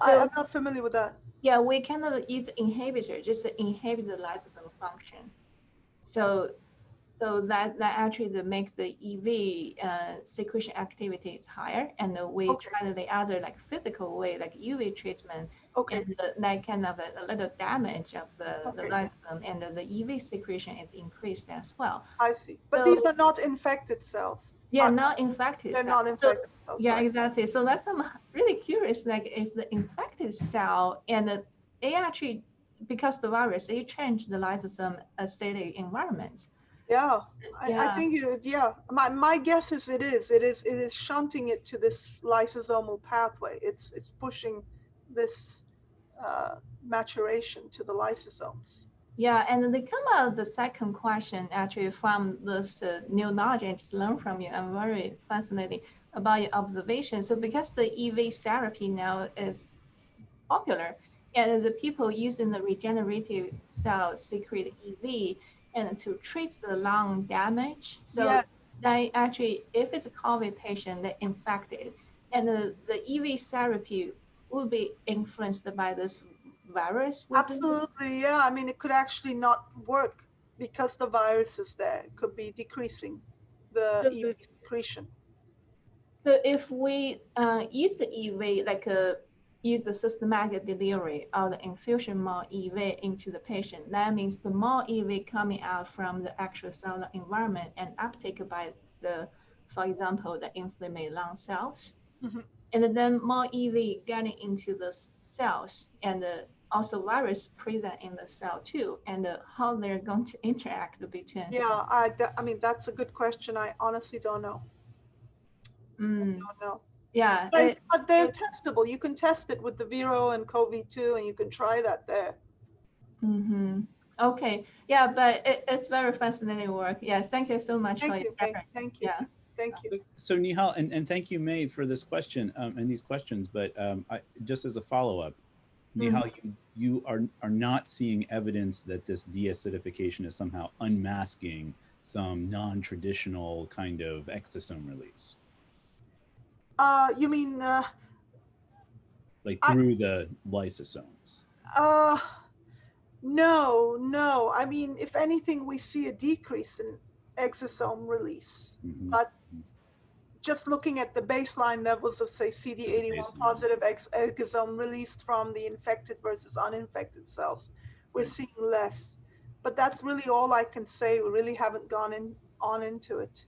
So, I'm not familiar with that. Yeah, we cannot use the inhibitor just to inhibit the lysosome function. So that actually makes the EV secretion activity is higher, and we try the other like physical way, like UV treatment, and that kind of a little damage of the lysosome, and the EV secretion is increased as well. I see, but these are not infected cells. Yeah, not infected. They're not infected cells. Yeah, right. exactly. So that's I'm really curious, like if the infected cell and they actually, because the virus, they change the lysosome acidic environment. Yeah, I think my guess is it is shunting it to this lysosomal pathway. It's pushing this maturation to the lysosomes. Yeah, and they come out the second question actually from this new knowledge I just learned from you. I'm very fascinated about your observation. So because the EV therapy now is popular, and the people using the regenerative cell secrete EV and to treat the lung damage. So they actually, if it's a COVID patient, they're infected, and the EV therapy will be influenced by this virus. Absolutely, yeah. I mean, it could actually not work because the virus is there. It could be decreasing the EV secretion. So if we use the EV, like use the systematic delivery of the infusion more EV into the patient, that means the more EV coming out from the actual cellular environment and uptake by the, for example, the inflamed lung cells, and then more EV getting into the cells, and also virus present in the cell too, and how they're going to interact between. Yeah, I mean, that's a good question. I honestly don't know. I don't know. Yeah, but they're testable. You can test it with the Vero and COVID-2, and you can try that there. Okay. Yeah, but it's very fascinating work. Yes, thank you so much for your effort. Thank you. Yeah. Thank you. So Nihal, and thank you, May, for this question and these questions. But just as a follow-up, Nihal, you are not seeing evidence that this deacidification is somehow unmasking some non-traditional kind of exosome release. You mean like through the lysosomes? No. I mean, if anything, we see a decrease in exosome release, but just looking at the baseline levels of, say, CD81 positive exosome released from the infected versus uninfected cells, we're seeing less. But that's really all I can say. We really haven't gone into it.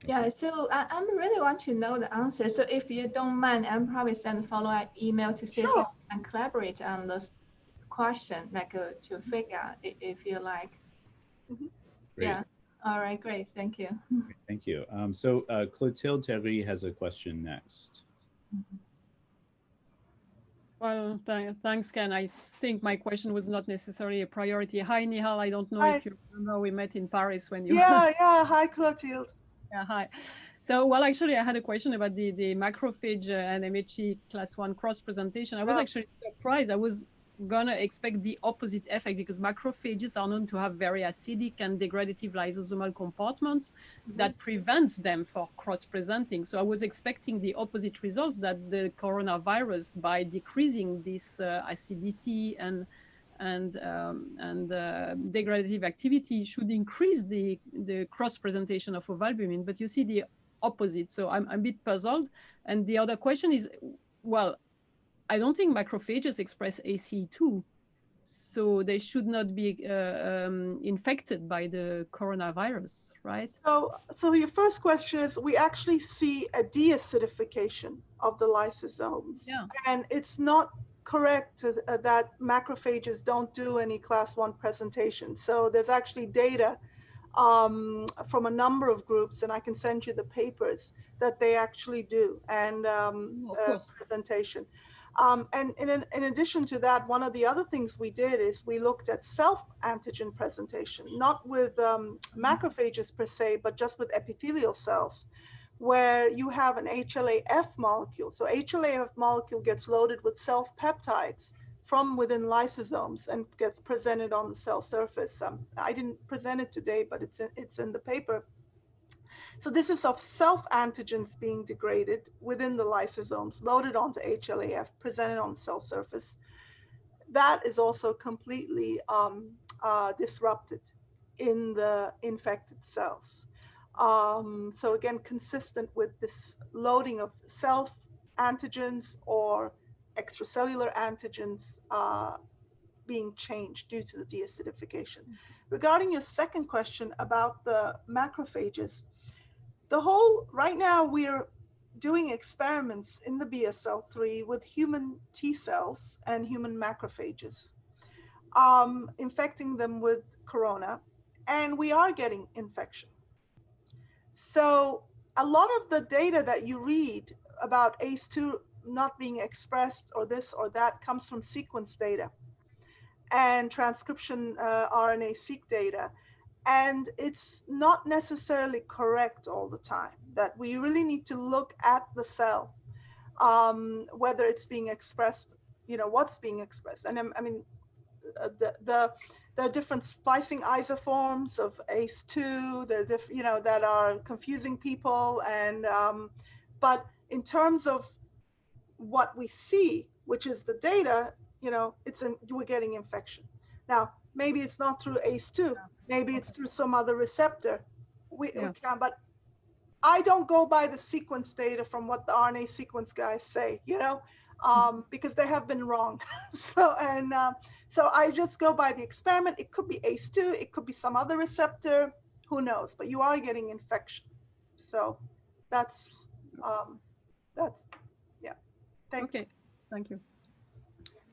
Yeah, so I really want to know the answer. So if you don't mind, I'm probably send a follow-up email to see if we can collaborate on this question, like to figure out if you like. Great. Yeah. All right, great. Thank you. Thank you. So Clotilde Terry has a question next. Well, thanks, Ken. I think my question was not necessarily a priority. Hi, Nihal. I don't know if you remember we met in Paris when you... Yeah. Hi, Clotilde. Yeah, hi. So, well, actually, I had a question about the macrophage and MHC class 1 cross presentation. I was actually surprised. I was gonna expect the opposite effect, because macrophages are known to have very acidic and degradative lysosomal compartments that prevents them from cross-presenting. So I was expecting the opposite results, that the coronavirus, by decreasing this acidity and degradative activity, should increase the cross-presentation of ovalbumin. But you see the opposite. So I'm a bit puzzled. And the other question is, well, I don't think macrophages express ACE2, so they should not be infected by the coronavirus, right? So your first question is, we actually see a deacidification of the lysosomes, and it's not correct that macrophages don't do any class 1 presentation. So there's actually data from a number of groups, and I can send you the papers that they actually do, and presentation. And in addition to that, one of the other things we did is we looked at self-antigen presentation, not with macrophages per se, but just with epithelial cells, where you have an HLA-F molecule. So HLA-F molecule gets loaded with self-peptides from within lysosomes and gets presented on the cell surface. I didn't present it today, but it's in the paper. So this is of self-antigens being degraded within the lysosomes, loaded onto HLA-F, presented on the cell surface. That is also completely disrupted in the infected cells. So again, consistent with this loading of self-antigens or extracellular antigens being changed due to the deacidification. Regarding your second question about the macrophages, right now we're doing experiments in the BSL-3 with human T cells and human macrophages, infecting them with corona, and we are getting infection. So a lot of the data that you read about ACE2 not being expressed or this or that comes from sequence data and transcription RNA-seq data. And it's not necessarily correct all the time, that we really need to look at the cell, whether it's being expressed, what's being expressed. And I mean, there are different splicing isoforms of ACE2, that are confusing people. And, but in terms of what we see, which is the data, we're getting infection. Now, maybe it's not through ACE2, maybe it's through some other receptor. We can, but I don't go by the sequence data from what the RNA sequence guys say, because they have been wrong. So I just go by the experiment. It could be ACE2, it could be some other receptor, who knows, but you are getting infection. So that's yeah. Thank you. Thank you.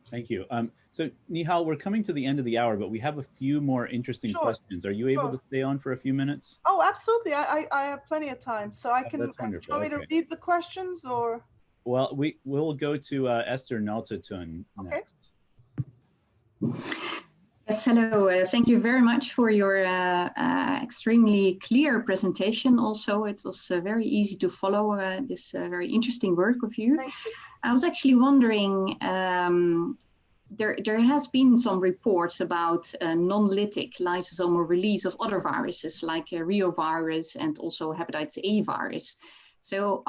Thank you. So Nihal, we're coming to the end of the hour, but we have a few more interesting questions. Are you able to stay on for a few minutes? Oh, absolutely. I have plenty of time, so I can. That's wonderful. Do you want me to read the questions, or? Well, we'll go to Esther Naltatun next. Yes, hello. Thank you very much for your extremely clear presentation. Also, it was very easy to follow this very interesting work of you. Thank you. I was actually wondering, there has been some reports about non-lytic lysosomal release of other viruses like reovirus and also hepatitis A virus. So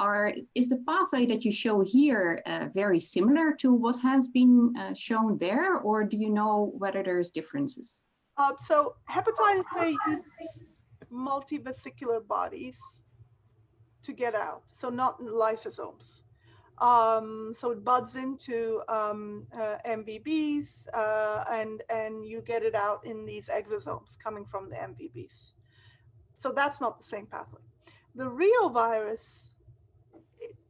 is the pathway that you show here very similar to what has been shown there, or do you know whether there's differences? So hepatitis A uses multivesicular bodies to get out, so not lysosomes. So it buds into MBBs and you get it out in these exosomes coming from the MBBs. So that's not the same pathway. The reovirus,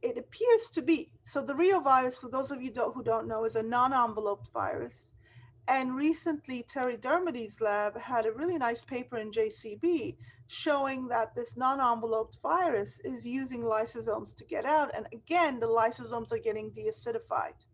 it appears to be. So the reovirus, for those of you who don't know, is a non-enveloped virus. And recently, Terry Dermody's lab had a really nice paper in JCB showing that this non-enveloped virus is using lysosomes to get out. And again, the lysosomes are getting deacidified.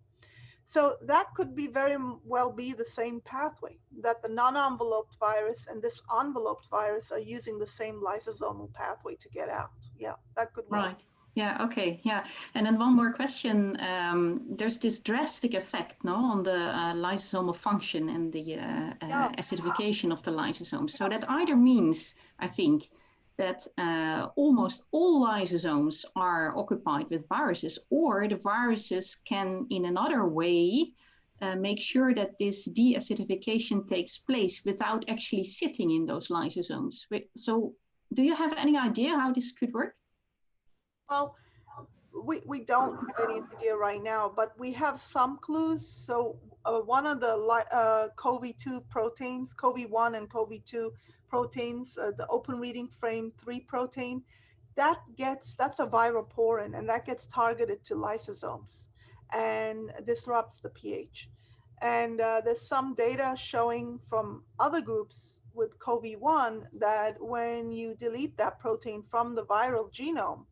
So that could be very well be the same pathway, that the non-enveloped virus and this enveloped virus are using the same lysosomal pathway to get out. Yeah, that could work. Right. Yeah, okay, yeah. And then one more question. There's this drastic effect, no, on the lysosomal function and the acidification of the lysosomes. So that either means, I think, that almost all lysosomes are occupied with viruses, or the viruses can, in another way, make sure that this deacidification takes place without actually sitting in those lysosomes. So do you have any idea how this could work? Well, we don't have any idea right now, but we have some clues. So one of the CoV2 proteins, CoV1 and CoV2 proteins, the open reading frame 3 protein, that's a viroporin, and that gets targeted to lysosomes and disrupts the pH. And there's some data showing from other groups with CoV1 that when you delete that protein from the viral genome,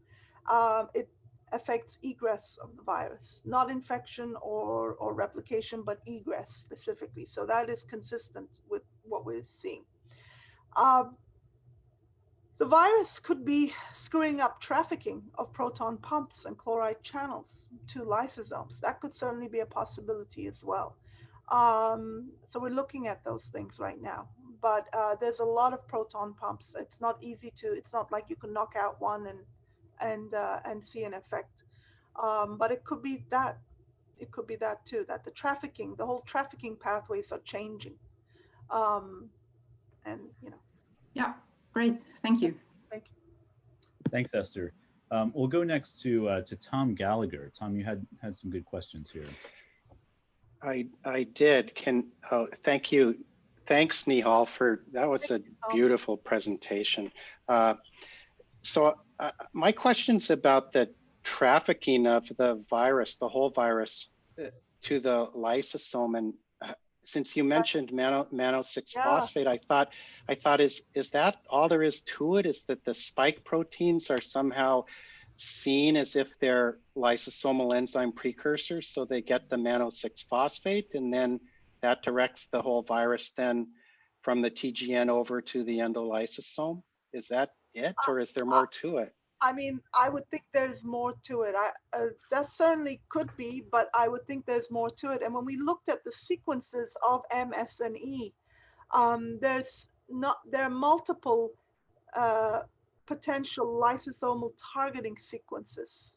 it affects egress of the virus, not infection or replication, but egress specifically. So that is consistent with what we're seeing. The virus could be screwing up trafficking of proton pumps and chloride channels to lysosomes. That could certainly be a possibility as well. So we're looking at those things right now, but there's a lot of proton pumps. It's not easy to, it's not like you can knock out one and see an effect. But it could be that. It could be that too, that the whole trafficking pathways are changing. And, you know. Yeah, great. Thank you. Thank you. Thanks, Esther. We'll go next to Tom Gallagher. Tom, you had some good questions here. I did. Thank you. Thanks, Nihal, that was a beautiful presentation. So my question's about the trafficking of the virus, the whole virus, to the lysosome. And since you mentioned mannose-6-phosphate, I thought is that all there is to it? Is that the spike proteins are somehow seen as if they're lysosomal enzyme precursors, so they get the mannose-6-phosphate, and then that directs the whole virus then from the TGN over to the endolysosome? Is that it, or is there more to it? I mean, I would think there's more to it. That certainly could be, but I would think there's more to it. And when we looked at the sequences of M, S, and E, there are multiple potential lysosomal targeting sequences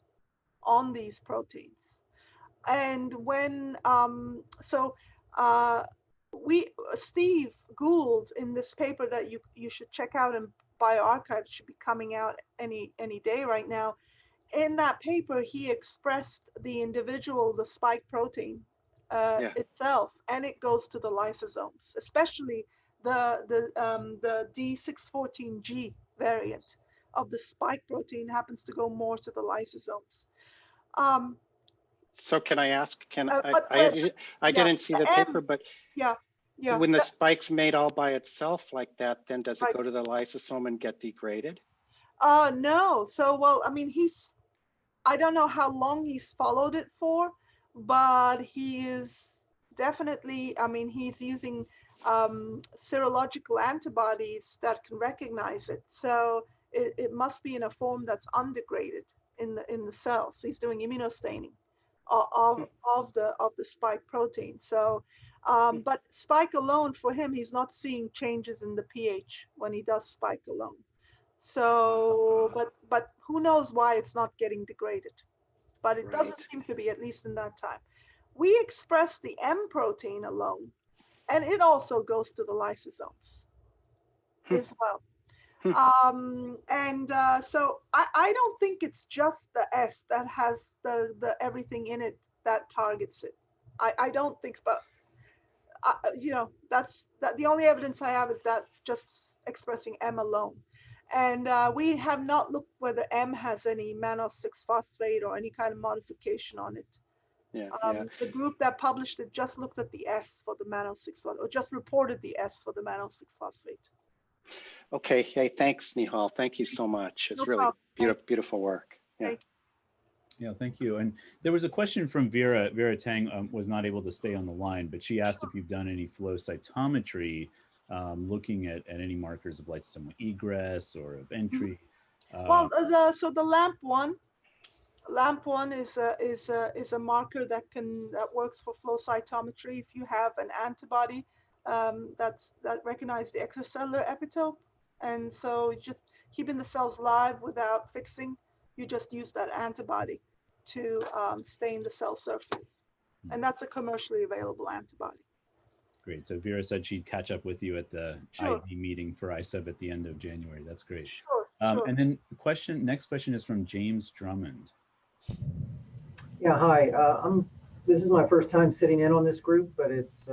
on these proteins. And when, Steve Gould, in this paper that you should check out in bioRxiv, should be coming out any day right now. In that paper, he expressed the spike protein itself, and it goes to the lysosomes, especially the D614G variant of the spike protein happens to go more to the lysosomes. So can I ask? I didn't see the paper, but yeah. When the spike's made all by itself like that, then does it go to the lysosome and get degraded? No. So, well, I mean, I don't know how long he's followed it for, but he is definitely, I mean, he's using serological antibodies that can recognize it. So it must be in a form that's undegraded in the cell. So he's doing immunostaining of the spike protein. So, but spike alone, for him, he's not seeing changes in the pH when he does spike alone. So, but who knows why it's not getting degraded? But it doesn't seem to be, at least in that time. We express the M protein alone, and it also goes to the lysosomes as well. So I don't think it's just the S that has the everything in it that targets it. I don't think, but you know, that's the only evidence I have is that just expressing M alone. And we have not looked whether M has any mannose-6-phosphate or any kind of modification on it. The group that published it just looked at the S for the mannose-6-phosphate, or just reported the S for the mannose-6-phosphate. Okay. Hey, thanks, Nihal. Thank you so much. It's really beautiful work. Yeah, thank you. And there was a question from Vera. Vera Tang was not able to stay on the line, but she asked if you've done any flow cytometry looking at any markers of lysosomal egress or of entry. Well, so the LAMP one LAMP1 is a marker that works for flow cytometry. If you have an antibody that recognizes the extracellular epitope, and so just keeping the cells live without fixing, you just use that antibody to stain the cell surface, and that's a commercially available antibody. Great. So Vera said she'd catch up with you at the Sure. IV meeting for ICEV at the end of January. That's great. Sure, sure. And then next question is from James Drummond. Yeah, hi. This is my first time sitting in on this group, but it's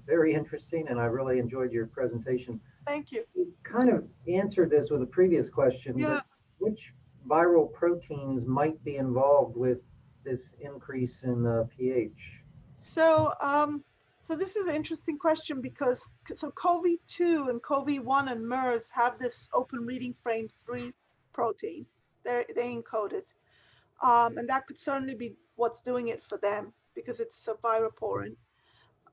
very interesting, and I really enjoyed your presentation. Thank you. You kind of answered this with a previous question, Yeah. but which viral proteins might be involved with this increase in the pH? So, so this is an interesting question because CoV2 and CoV1 and MERS have this open reading frame 3 protein. They encode it. And that could certainly be what's doing it for them because it's a viroporin.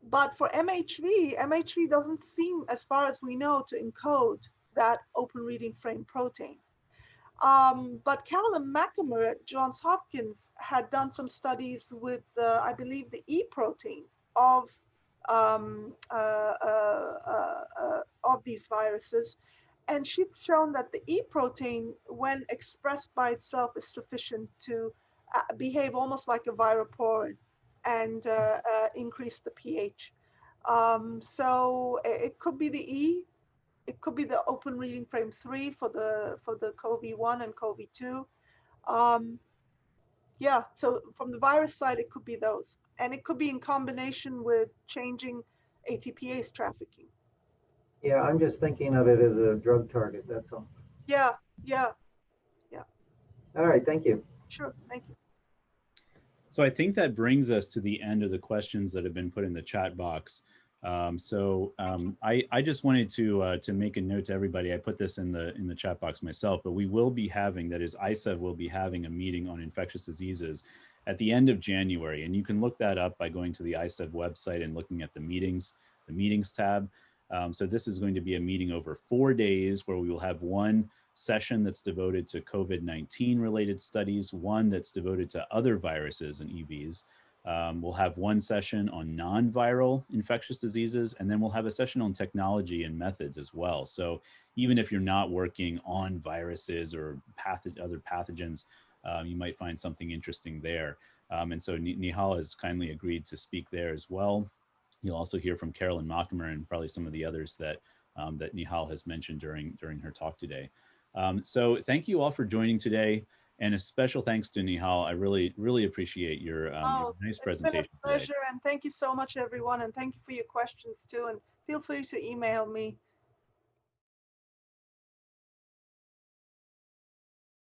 But for MHV doesn't seem, as far as we know, to encode that open reading frame protein. But Callum McNamara at Johns Hopkins had done some studies with, I believe, the E protein of these viruses. And she'd shown that the E protein, when expressed by itself, is sufficient to behave almost like a viroporin and increase the pH. So it could be the E, it could be the open reading frame 3 for the CoV1 and CoV2. Yeah, so from the virus side, it could be those. And it could be in combination with changing ATPase trafficking. Yeah, I'm just thinking of it as a drug target, that's all. Yeah. All right, thank you. Sure, thank you. So I think that brings us to the end of the questions that have been put in the chat box. I just wanted to make a note to everybody. I put this in the chat box myself, but we will be having, that is ICEV will be having a meeting on infectious diseases at the end of January. And you can look that up by going to the ICEV website and looking at the meetings tab. So this is going to be a meeting over 4 days where we will have one session that's devoted to COVID-19 related studies, one that's devoted to other viruses and EVs. We'll have one session on non-viral infectious diseases, and then we'll have a session on technology and methods as well. So even if you're not working on viruses or other pathogens, you might find something interesting there. And so Nihal has kindly agreed to speak there as well. You'll also hear from Carolyn Mockmer and probably some of the others that that Nihal has mentioned during her talk today. So thank you all for joining today, and a special thanks to Nihal. I really appreciate your nice presentation. It's been a pleasure, and thank you so much, everyone, and thank you for your questions too. And feel free to email me